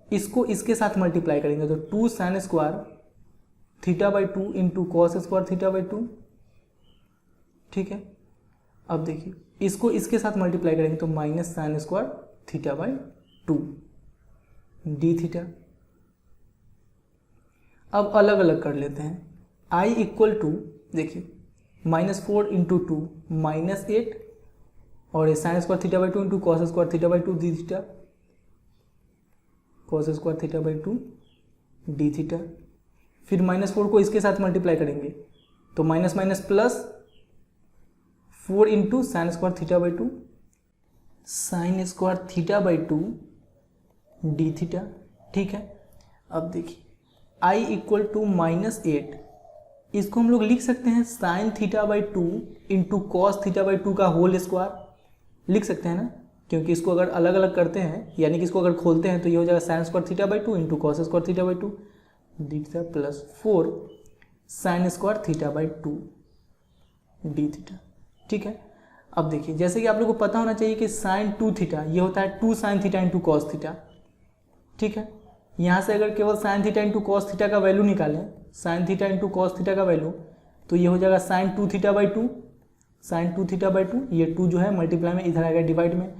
इसको इसके साथ मल्टीप्लाई करेंगे तो 2 sine square theta by 2 into cos square theta by 2। ठीक है, अब देखिए इसको इसके साथ मल्टीप्लाई करेंगे तो minus sine square theta by 2 D theta. अब अलग अलग कर लेते हैं। आई इक्वल टू देखिए -4 इंटू 2 -8 और ये sign square theta by 2 into cos square theta by 2 D theta, cos square theta by 2 D theta. फिर -4 को इसके साथ मल्टीप्लाई करेंगे तो minus minus plus 4 into sine square theta by 2 sine square theta by 2 D theta. ठीक है, अब देखिए आई इक्वल टू -8, इसको हम लोग लिख सकते हैं sign theta by 2 into cos theta by 2 का होल स्क्वायर लिख सकते हैं ना, क्योंकि इसको अगर अलग अलग करते हैं यानी कि इसको अगर खोलते हैं तो ये हो जाएगा sine square theta by 2 into cos square theta by 2 D theta plus 4 sign square theta by 2 D theta. ठीक है, अब देखिए जैसे कि आप लोगों को पता होना चाहिए कि साइन 2 थीटा ये होता है 2 sine theta into cos theta. ठीक है, यहाँ से अगर केवल sine theta into cos theta का वैल्यू निकालें, sine theta into cos theta का वैल्यू, तो ये हो जाएगा sine 2 theta by 2 sine 2 theta by 2, ये 2 जो है मल्टीप्लाई में इधर आएगा डिवाइड में।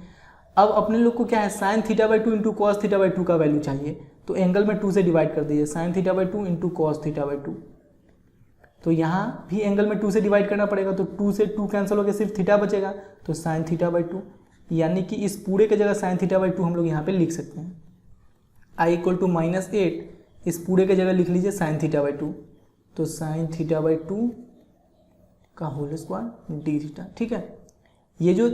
अब अपने लोग को क्या है sign theta by 2 into cos theta by 2 का वैल्यू चाहिए, तो एंगल में 2 से डिवाइड कर दीजिए, sign theta by 2 into cos theta by 2। तो यहाँ भी एंगल में 2 से डिवाइड करना पड़ेगा, तो 2 से 2 कैंसिल होकर सिर्फ थीटा बचेगा, तो साइन थीटा बाई 2, यानी कि इस पूरे की जगह साइन थीटा बाई 2 हम लोग यहाँ पे लिख सकते हैं। आई इक्वल टू -8, इस पूरे की जगह लिख लीजिए साइन थीटा बाई 2, तो साइन थीटा बाई 2 का होल स्क्वायर डी थीटा। ठीक है, ये जो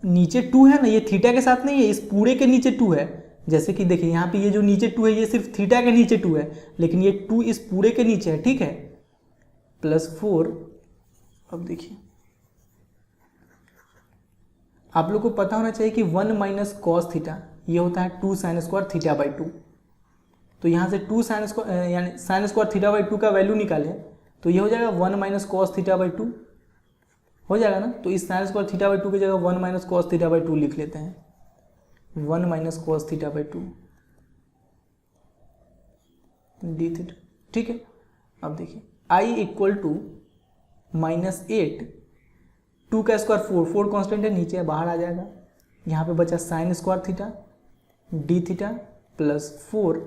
नीचे 2 है ना, ये थीटा के साथ नहीं है, इस पूरे के नीचे 2 है। जैसे कि देखिए यहाँ पे ये जो नीचे 2 है ये सिर्फ थीटा के नीचे 2 है, लेकिन ये 2 इस पूरे के नीचे है। ठीक है, प्लस 4। अब देखिए आप लोग को पता होना चाहिए कि 1 माइनस कॉस थीटा ये होता है 2 साइन स्क्वायर थीटा बाई 2। तो यहाँ से 2 साइन स्क्वायर यानी साइन स्क्वायर थीटा बाई 2 का वैल्यू निकालें तो ये हो जाएगा 1 माइनस कॉस थीटा बाई 2 हो जाएगा ना। तो इस साइन स्क्वायर थीटा बाई 2 की जगह 1 माइनस कॉस थीटा बाई 2 लिख लेते हैं, 1 minus cos theta by 2 D theta. ठीक है, अब देखिए आई इक्वल टू -8, 2 का स्क्वायर 4 कॉन्स्टेंट है, नीचे है बाहर आ जाएगा, यहाँ पे बचा sine square theta D theta plus 4।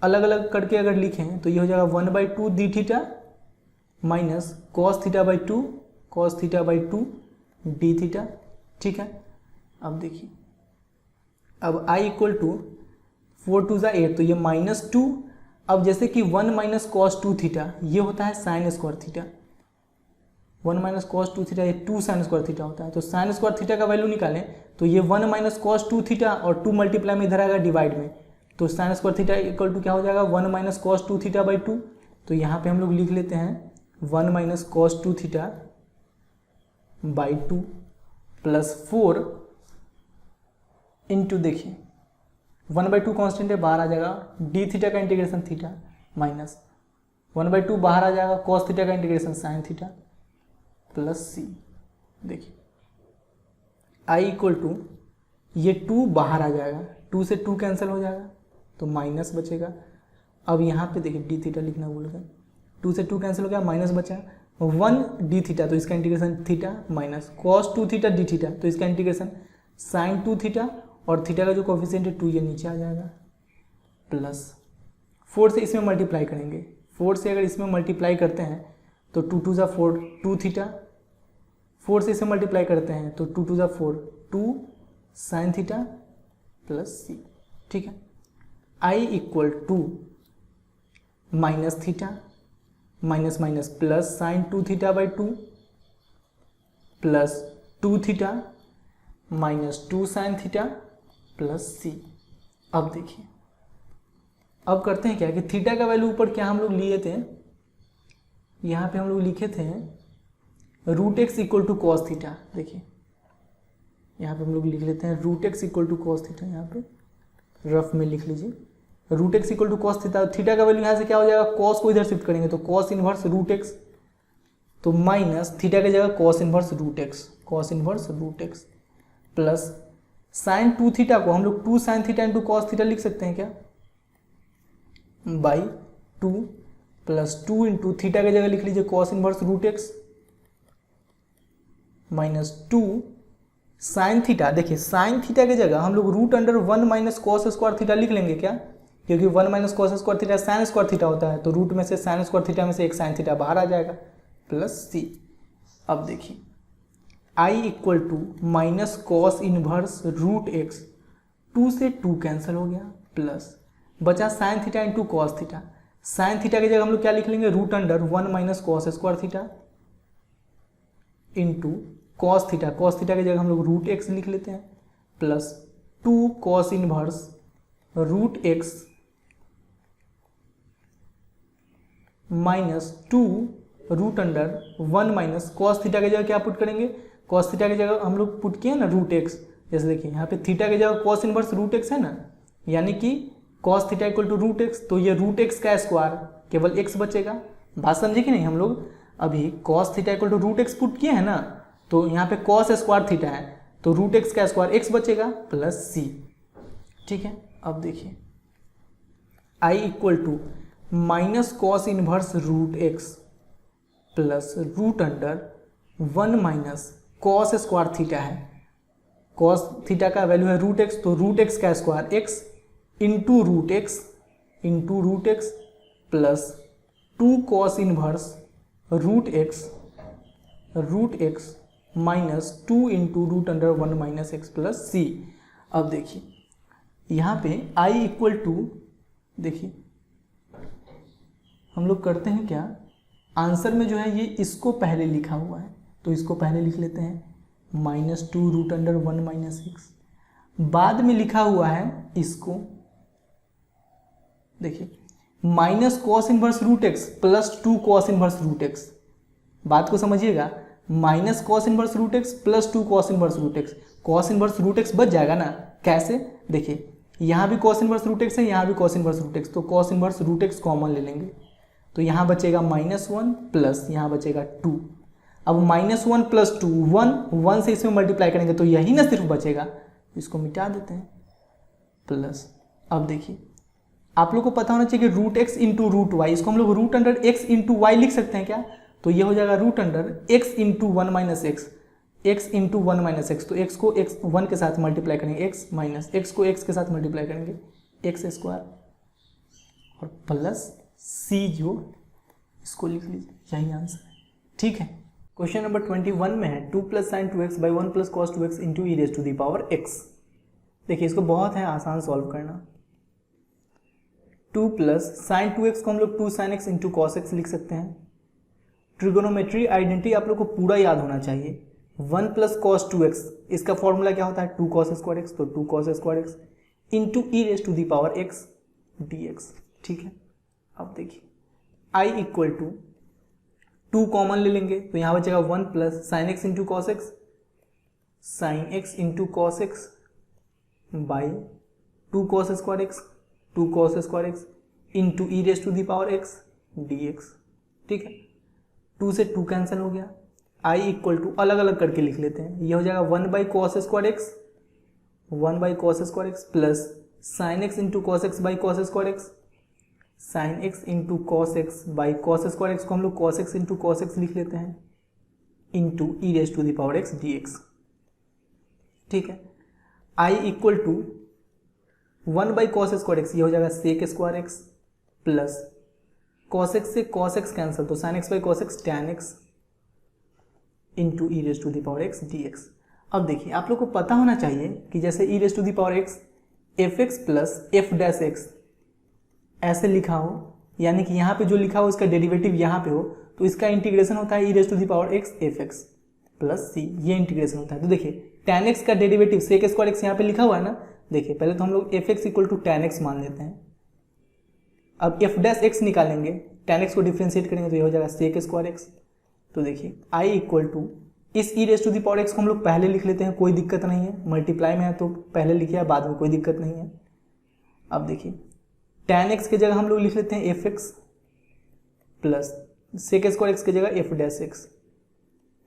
अलग अलग करके अगर लिखें तो ये हो जाएगा 1/2 D theta minus cos theta by 2 cos theta by 2 D theta. ठीक है, अब देखिए, अब I इक्वल टू 4 2 8, तो ये -2। अब जैसे कि 1 माइनस कॉस 2 थीटा ये होता है sign square theta, 1 minus cos 2 theta ये 2 साइन स्क्वायर थीटा होता है। तो साइन स्क्वायर थीटा का वैल्यू निकालें तो ये 1 माइनस कॉस 2 थीटा और 2 मल्टीप्लाई में इधर आएगा डिवाइड में, तो sine square theta equal to क्या हो जाएगा 1 माइनस कॉस 2 थीटा बाई 2। तो यहाँ पे हम लोग लिख लेते हैं 1 minus cos 2 theta by 2 plus 4 into, देखिए 1/2 कॉन्स्टेंट है बाहर आ जाएगा, डी थीटा का इंटीग्रेशन थीटा माइनस 1/2 बाहर आ जाएगा, कॉस थीटा का इंटीग्रेशन साइन थीटा प्लस सी। देखिए I इक्वल टू ये 2 बाहर आ जाएगा, 2 से 2 कैंसिल हो जाएगा तो माइनस बचेगा। अब यहाँ पे देखिए डी थीटा लिखना भूल गए, 2 से 2 कैंसिल हो गया, माइनस बचा 1 डी थीटा, तो इसका integration theta minus cos 2 theta D theta, तो इसका इंटीग्रेशन साइन 2 थीटा और थीटा का जो कोफिशिएंट है 2 ये नीचे आ जाएगा प्लस 4 से इसमें मल्टीप्लाई करेंगे, 4 से अगर इसमें मल्टीप्लाई करते हैं तो 2 2 जा 4 2 थीटा, 4 से इसे मल्टीप्लाई करते हैं तो 2 2 जा 4 2 साइन थीटा प्लस सी। ठीक है, I equal to minus theta minus minus plus sine 2 theta by 2 plus 2 theta minus 2 sine theta plus C. अब देखिए, अब करते हैं क्या कि थीटा का वैल्यू ऊपर क्या हम लोग लिए थे, यहाँ पे हम लोग लिखे थे √x equal to cos theta. देखिए यहाँ पे हम लोग लिख लेते हैं √x equal to cos theta, यहाँ पे रफ में लिख लीजिए √x equal to cos theta. Theta का वैल्यू यहाँ से क्या हो जाएगा, कॉस को इधर शिफ्ट करेंगे तो कॉस इनवर्स √x, तो माइनस थीटा की जगह cos inverse √x plus sine 2 theta को हम लोग 2 sine theta into cos theta लिख सकते हैं क्या, बाई 2 प्लस 2 इंटू थीटा की जगह लिख लीजिए cos inverse √x minus 2 sine theta. देखिए साइन थीटा की जगह हम लोग √1 माइनस कॉस स्क्वायर थीटा लिख लेंगे क्या, क्योंकि 1 minus cos square theta sine square theta होता है, तो रूट में से साइन स्क्वायर थीटा में से एक साइन थीटा बाहर आ जाएगा प्लस सी। अब देखिए I equal to minus cos inverse √x, 2 से 2 कैंसिल हो गया प्लस बचा sine theta into cos theta. Sine theta की जगह हम लोग क्या लिख लेंगे √1 minus cos square theta into cos theta, cos theta की जगह हम लोग √x लिख लेते हैं plus 2 cos inverse √x minus 2 √1 minus cos theta की जगह क्या पुट करेंगे, कॉस थीटा की जगह हम लोग पुट किए ना √x। जैसे देखिए यहाँ पे थीटा की जगह कॉस इनवर्स √x है ना, यानी कि cos theta equal to √x, तो ये √x का स्क्वायर केवल x बचेगा। बात समझे कि नहीं, हम लोग अभी cos theta equal to √x put किए हैं ना, तो यहाँ पे कॉस स्क्वायर थीटा है तो √x का स्क्वायर x बचेगा प्लस सी। ठीक है, अब देखिए I equal to minus cos inverse √x plus √1 minus cos square theta है, कॉस थीटा का वैल्यू है √x, तो √x का square x into √x plus 2 cos inverse √x minus 2 into √1 minus x plus C. अब देखिए यहाँ पे I equal to, देखिए हम लोग करते हैं क्या, आंसर में जो है ये इसको पहले लिखा हुआ है तो इसको पहले लिख लेते हैं -2 √1 माइनस x, बाद में लिखा हुआ है इसको, देखिए minus cos inverse √x plus 2 cos inverse √x। बात को समझिएगा, minus cos inverse √x plus 2 cos inverse √x, cos inverse √x बच जाएगा ना, कैसे, देखिए यहाँ भी कॉस इनवर्स √x है, यहाँ भी कॉस इनवर्स √x, तो कॉस इनवर्स √x कॉमन ले लेंगे तो यहाँ बचेगा -1 प्लस यहाँ बचेगा 2। अब -1 प्लस 2 1 से इसमें मल्टीप्लाई करेंगे तो यही ना सिर्फ बचेगा, इसको मिटा देते हैं प्लस। अब देखिए आप लोग को पता होना चाहिए कि √x इंटू √y, इसको हम लोग √x इंटू y लिख सकते हैं क्या, तो ये हो जाएगा √x into 1 minus x into 1 minus x, तो x को x 1 के साथ मल्टीप्लाई करेंगे x माइनस x को x के साथ मल्टीप्लाई करेंगे x स्क्वायर और प्लस सी जो इसको लिख लीजिए, यही आंसर है। ठीक है, क्वेश्चन नंबर 21 में है 2 + sin 2x / 1 + cos 2x × e⁻x। देखिए इसको बहुत है आसान सॉल्व करना। 2 + sin 2x को हम लोग 2 sin x × cos x लिख सकते हैं। ट्रिगोनोमेट्री आइडेंटिटी आप लोग को पूरा याद होना चाहिए। 1 + cos 2x, इसका फॉर्मूला क्या होता है 2 cos स्क्वायर x, तो 2 cos square x × e⁻x dx। ठीक है, अब देखिए I = 2 कॉमन ले लेंगे तो यहाँ बचेगा 1 + sin x × cos x, sin x × cos x by 2 cos square x, 2 cos square x × e⁻x dx। ठीक है, 2 से 2 कैंसिल हो गया। I = अलग अलग करके लिख लेते हैं, ये हो जाएगा 1/cos square x, 1/cos square x plus sin x × cos x by cos square x, sin x × cos x by cos square x को हम लोग cos x × cos x लिख लेते हैं इंटू e⁻x dx। ठीक है, I = 1/cos स्क्वायर x, ये हो जाएगा sec square x plus cos x से cos x कैंसिल, तो sin x by cos x tan x into e⁻x dx। अब देखिए आप लोग को पता होना चाहिए कि जैसे e⁻x fx प्लस f' ऐसे लिखा हो, यानी कि यहाँ पे जो लिखा हो उसका डेरिवेटिव यहाँ पे हो, तो इसका इंटीग्रेशन होता है e⁻x fx प्लस c, ये इंटीग्रेशन होता है। तो देखिए tan x का डेरिवेटिव sec स्क्वायर x यहाँ पे लिखा हुआ है ना। देखिए पहले तो हम लोग fx = tan x मान लेते हैं। अब f' निकालेंगे, tan x को डिफ्रेंशिएट करेंगे तो ये हो जाएगा sec स्क्वायर x। तो देखिए I = इस e⁻x को हम लोग पहले लिख लेते हैं, कोई दिक्कत नहीं है, मल्टीप्लाई में है तो पहले लिखिए, बाद में कोई दिक्कत नहीं है। अब देखिए tan x की जगह हम लोग लिख लेते हैं fx plus sec square x की जगह f'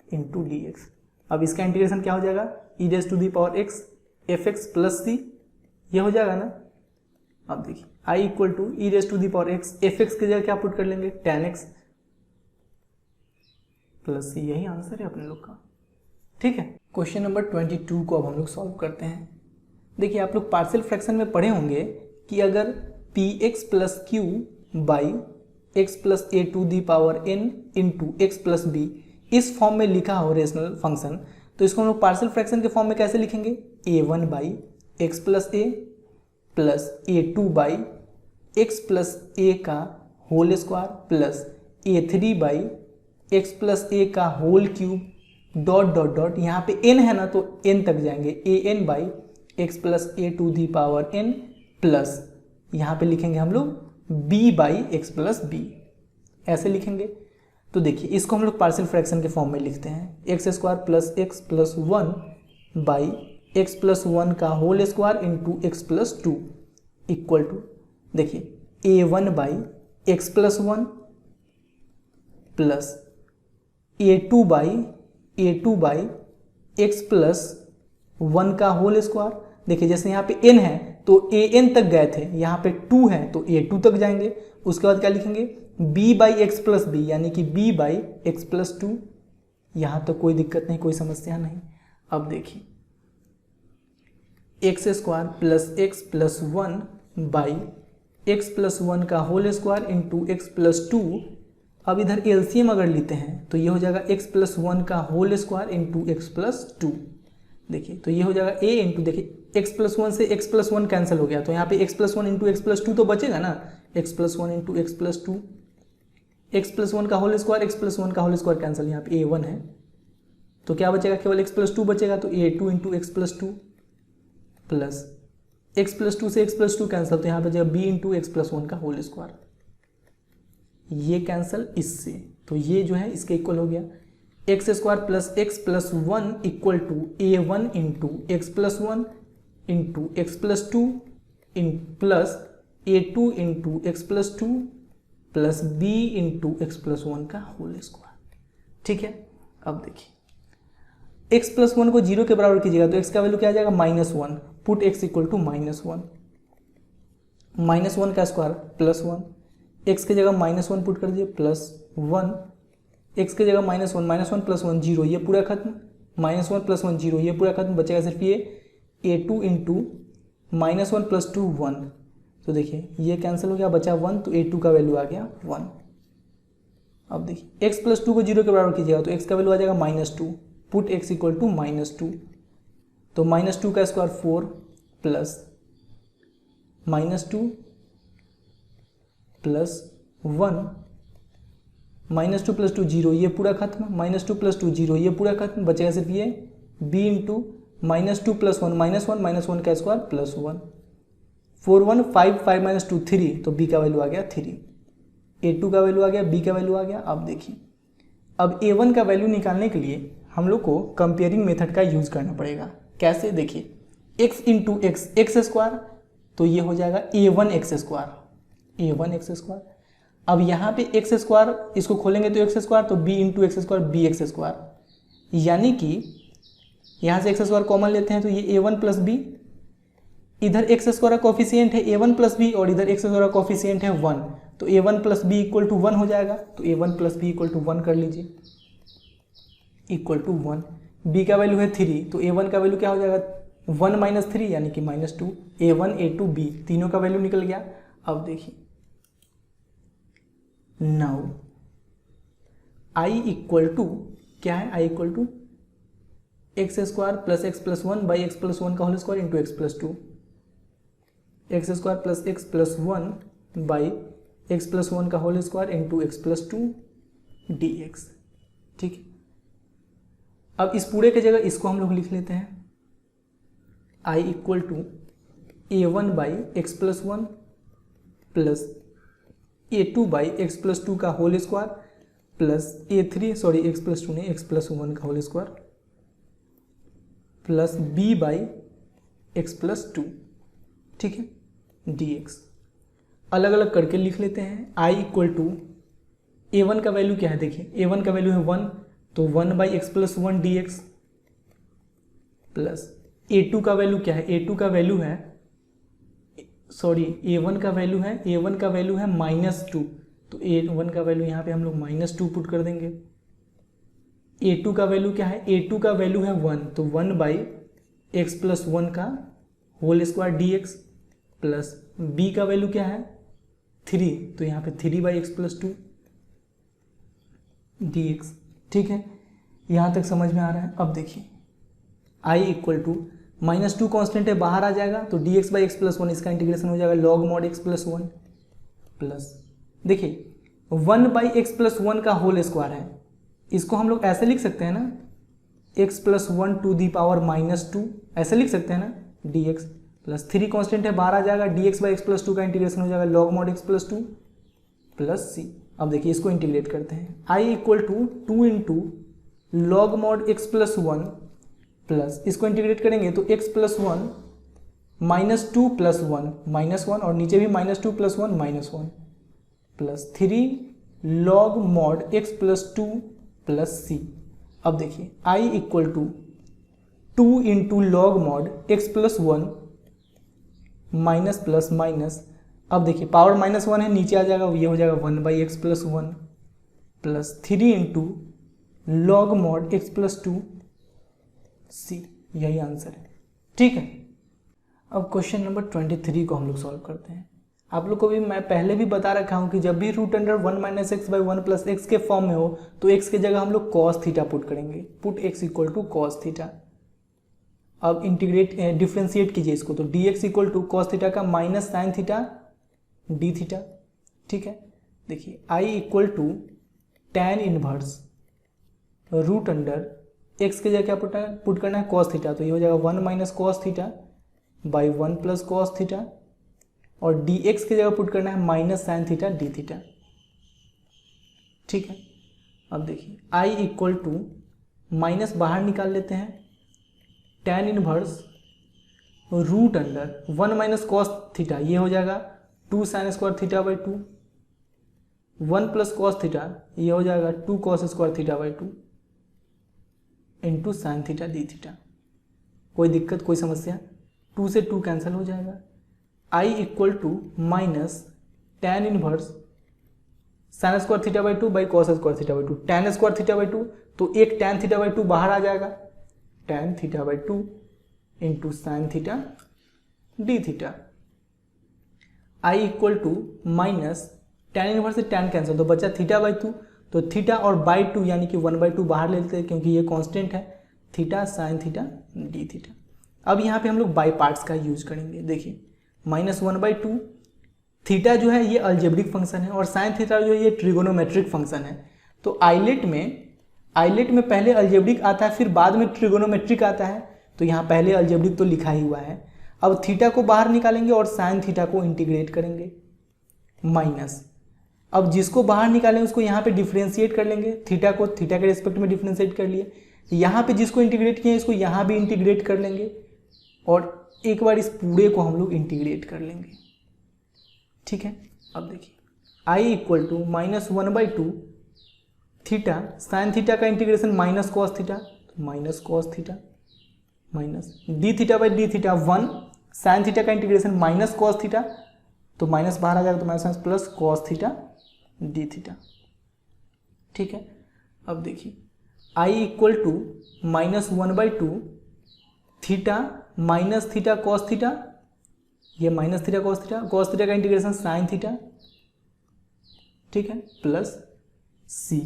इंटू dx। अब इसका इंटीग्रेशन क्या हो जाएगा e⁻x fx प्लस c, ये हो जाएगा ना। अब देखिए I = e⁻x fx की जगह क्या पुट कर लेंगे tan x प्लस c, यही आंसर है अपने लोग का। ठीक है, क्वेश्चन नंबर 22 को अब हम लोग सॉल्व करते हैं। देखिए आप लोग पार्शियल फ्रैक्शन में पढ़े होंगे कि अगर px + q by x + a⁴n into x + b इस फॉर्म में लिखा हो रेशनल फंक्शन, तो इसको हम लोग पार्शियल फ्रैक्शन के फॉर्म में कैसे लिखेंगे a1/x + a plus a2/x + a का whole square plus a3/x + a का whole cube dot dot dot, यहाँ पे n है ना तो n तक जाएंगे an/x + a⁴n प्लस यहाँ पे लिखेंगे हम लोग b/x + b, ऐसे लिखेंगे। तो देखिए इसको हम लोग पार्शियल फ्रैक्शन के फॉर्म में लिखते हैं x² + x + 1/x + 1 का whole square into x + 2 equal to, देखिए a1/x + 1 प्लस a2/x + 1 का होल स्क्वायर। देखिए जैसे यहाँ पे n है तो an तक गए थे, यहाँ पे 2 है तो a2 तक जाएंगे। उसके बाद क्या लिखेंगे b/x + b, यानी कि b/x + 2, यहाँ तक कोई दिक्कत नहीं, कोई समस्या नहीं। अब देखिए x² + x + 1/x + 1 का होल स्क्वायर इंटू x + 2। अब इधर एलसीएम अगर लेते हैं तो ये हो जाएगा x + 1 का होल स्क्वायर इंटू x + 2। देखिए तो ये हो जाएगा a इंटू, देखिए x + 1 से x + 1 कैंसिल हो गया तो यहाँ पे x + 1 इंटू x + 2 तो बचेगा ना, x + 1 इंटू x + 2, x + 1 का होल स्क्वायर, x + 1 का होल स्क्वायर कैंसिल, यहाँ पे a1 है तो क्या बचेगा, केवल x + 2 बचेगा, तो a2 into x + 2 plus x + 2 से x + 2 कैंसिल, तो यहाँ पे बचेगा b इंटू x + 1 का होल स्क्वायर, ये कैंसिल इससे, तो ये जो है इसके इक्वल हो गया। x² + x + 1 equal to a1 into x + 1 into x + 2 plus a2 into x + 2 plus b into x + 1 का होल स्क्वायर। ठीक है, अब देखिए x + 1 को 0 के बराबर कीजिएगा तो x का वैल्यू क्या आ जाएगा -1, पुट x इक्वल टू -1, -1 का स्क्वायर +1, x की जगह -1 पुट कर दीजिए +1, x की जगह -1 + 1 0, ये पूरा खत्म, -1 + 1 0, ये पूरा खत्म, बचेगा सिर्फ ये a2 इंटू -1 + 2 1, तो देखिए ये कैंसिल हो गया, बचा 1, तो a2 का वैल्यू आ गया 1। अब देखिए x + 2 को 0 के बराबर कीजिएगा तो x का वैल्यू आ जाएगा -2, पुट x = -2, तो -2 का स्क्वायर 4 प्लस -2 प्लस 1, -2 + 2 0, ये पूरा खत्म, -2 + 2 0, ये पूरा खत्म, बचेगा सिर्फ ये b × -2 + 1 -1 -1 का स्क्वायर प्लस 1, 4 1 5 5 - 2 3, तो b का वैल्यू आ गया 3, a2 का वैल्यू आ गया, b का वैल्यू आ गया। अब देखिए अब a1 का वैल्यू निकालने के लिए हम लोग को कंपेयरिंग मेथड का यूज़ करना पड़ेगा। कैसे, देखिए x × x x स्क्वायर, तो ये हो जाएगा a1x²। अब यहाँ पे x स्क्वायर, इसको खोलेंगे तो x स्क्वायर, तो b × x स्क्वायर bx², यानी कि यहाँ से x स्क्वायर कॉमन लेते हैं तो ये a1 + b, इधर x स्क्वायर का कोफिशिएंट है a1 + b और इधर x स्क्वायर का कोफिशिएंट है 1, तो a1 + b = 1 हो जाएगा, तो a1 + b = 1 कर लीजिए, = 1, b का वैल्यू है 3, तो a1 का वैल्यू क्या हो जाएगा 1 - 3 यानी कि -2, a1 a2 b तीनों का वैल्यू निकल गया। अब देखिए नाउ i = क्या है, i = x² + x + 1 / x + 1 का whole square × x + 2, x² + x + 1 / x + 1 का होल स्क्वायर × x + 2 dx। ठीक है, अब इस पूरे की जगह इसको हम लोग लिख लेते हैं, i = a1 / x + 1 plus a2 / x + 2 का होल स्क्वायर प्लस x + 2 नहीं x + 1 का whole square plus b / x + 2, ठीक है, dx। अलग अलग करके लिख लेते हैं। i = a1 का वैल्यू क्या है, देखिए a1 का वैल्यू है 1, तो 1 / x + 1 dx प्लस a2 का वैल्यू क्या है, a1 का वैल्यू है -2, तो a1 का वैल्यू यहाँ पे हम लोग -2 पुट कर देंगे। a2 का वैल्यू क्या है, a2 का वैल्यू है 1, तो 1 / x + 1 का whole square dx plus b का वैल्यू क्या है 3, तो यहाँ पे 3 / x + 2 dx। ठीक है, यहाँ तक समझ में आ रहा है। अब देखिए i = -2 कॉन्स्टेंट है, बाहर आ जाएगा, तो dx / x + 1 इसका इंटीग्रेशन हो जाएगा log mod x + 1 प्लस, देखिए 1 / x + 1 का होल स्क्वायर है, इसको हम लोग ऐसे लिख सकते हैं ना, x + 1 to the power -2, ऐसे लिख सकते हैं ना, dx प्लस 3 कॉन्स्टेंट है, बाहर आ जाएगा, dx / x + 2 का इंटीग्रेशन हो जाएगा log mod x + 2 plus c। अब देखिए इसको इंटीग्रेट करते हैं, i = 2 × log mod x + 1 plus इसको इंटीग्रेट करेंगे तो x + 1 -2 + 1 -1 और नीचे भी -2 + 1 -1 plus 3 log mod x + 2 plus c। अब देखिए i = 2 × log mod x + 1 minus plus minus, अब देखिए पावर -1 है, नीचे आ जाएगा, ये हो जाएगा 1 / x + 1 plus 3 × log mod x + 2 c, यही आंसर है। ठीक है, अब क्वेश्चन नंबर 23 को हम लोग सॉल्व करते हैं। आप लोग को भी मैं पहले भी बता रखा हूँ कि जब भी √1 - x/1 + x के फॉर्म में हो तो x की जगह हम लोग cos थीटा पुट करेंगे, पुट x = cos थीटा। अब इंटीग्रेट डिफ्रेंशिएट कीजिए इसको, तो dx = cos थीटा का minus sin theta d theta. ठीक है, देखिए i = tan इनवर्स √, x की जगह क्या पुट करना है cos थीटा, तो ये हो जाएगा 1 - cos थीटा / 1 + cos थीटा, और dx की जगह पुट करना है -sin थीटा d थीटा। ठीक है, अब देखिए i = माइनस बाहर निकाल लेते हैं, tan इनवर्स √, 1 - cos थीटा, ये हो जाएगा 2 sin² θ/2, 1 + cos थीटा, ये हो जाएगा 2 cos² θ/2 into sin theta d theta. कोई दिक्कत, कोई समस्या? 2 से 2 कैंसिल हो जाएगा। i = minus tan inverse sin² θ/2 / cos² θ/2, tan² θ/2, तो एक tan θ/2 बाहर आ जाएगा, tan θ/2 into sin theta d theta. I equal to minus tan inverse से tan कैंसिल, तो बचा थीटा बाई 2, तो थीटा और बाई 2 यानी कि 1/2 बाहर ले लेते हैं क्योंकि ये कांस्टेंट है, theta sine theta D theta. अब यहाँ पे हम लोग बाई पार्ट्स का यूज करेंगे। देखिए -1/2 थीटा जो है ये अलजेब्रिक फंक्शन है और साइन थीटा जो है ये ट्रिगोनोमेट्रिक फंक्शन है। तो आइलेट में पहले अलजेब्रिक आता है फिर बाद में ट्रिगोनोमेट्रिक आता है, तो यहाँ पहले अलजेब्रिक तो लिखा ही हुआ है। अब थीटा को बाहर निकालेंगे और साइन थीटा को इंटीग्रेट करेंगे माइनस, अब जिसको बाहर निकालेंगे उसको यहाँ पे डिफ्रेंशिएट कर लेंगे, थीटा को थीटा के रिस्पेक्ट में डिफ्रेंशिएट कर लिए, यहाँ पे जिसको इंटीग्रेट किए इसको यहाँ भी इंटीग्रेट कर लेंगे और एक बार इस पूरे को हम लोग इंटीग्रेट कर लेंगे। ठीक है, अब देखिए I equal to -1/2 theta sine theta का इंटीग्रेशन माइनस कॉस थीटा, तो minus cos theta minus D theta by D theta 1 sine theta का इंटीग्रेशन माइनस कॉस थीटा, तो माइनस बाहर आ जाएगा तो minus plus cos theta D theta. ठीक है, अब देखिए I equal to -1/2 theta minus theta cos theta, ये माइनस थीटा कॉस थीटा का इंटीग्रेशन साइन थीटा, ठीक है, प्लस सी,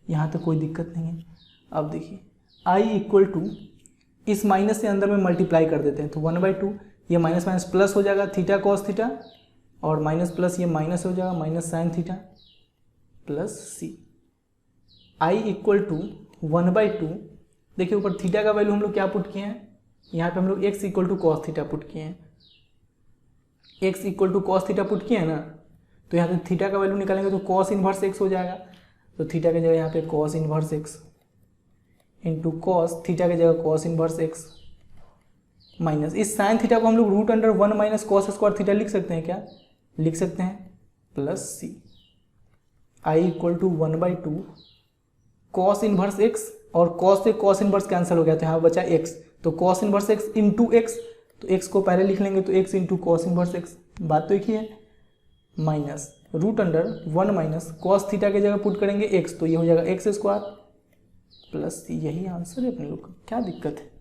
यहाँ तक कोई दिक्कत नहीं है। अब देखिए आई इक्वल टू इस माइनस से अंदर में मल्टीप्लाई कर देते हैं तो 1/2 ये माइनस माइनस प्लस हो जाएगा थीटा कॉस थीटा और माइनस प्लस ये माइनस हो जाएगा minus sine theta plus c. I equal to 1/2, देखिए ऊपर थीटा का वैल्यू हम लोग क्या पुट किए हैं, यहाँ पे हम लोग x equal to cos theta put किए हैं, x equal to cos theta put किए हैं ना, तो यहाँ पे थीटा का वैल्यू निकालेंगे तो कॉस इनवर्स x हो जाएगा, तो थीटा की जगह यहाँ पे cos inverse x into cos theta की जगह कॉस इनवर्स x माइनस इस साइन थीटा को हम लोग √1 माइनस कॉस स्क्वायर थीटा लिख सकते हैं, क्या लिख सकते हैं, plus c. I equal to 1/2 cos inverse x और कॉस से कॉस इनवर्स कैंसिल हो गया तो यहाँ बचा x, तो cos inverse x into x, तो x को पहले लिख लेंगे तो x into cos inverse x, बात तो एक ही है, माइनस √1 माइनस कॉस थीटा की जगह पुट करेंगे x, तो ये हो जाएगा x स्क्वायर प्लस सी। यही आंसर है अपने लोग का, क्या दिक्कत है।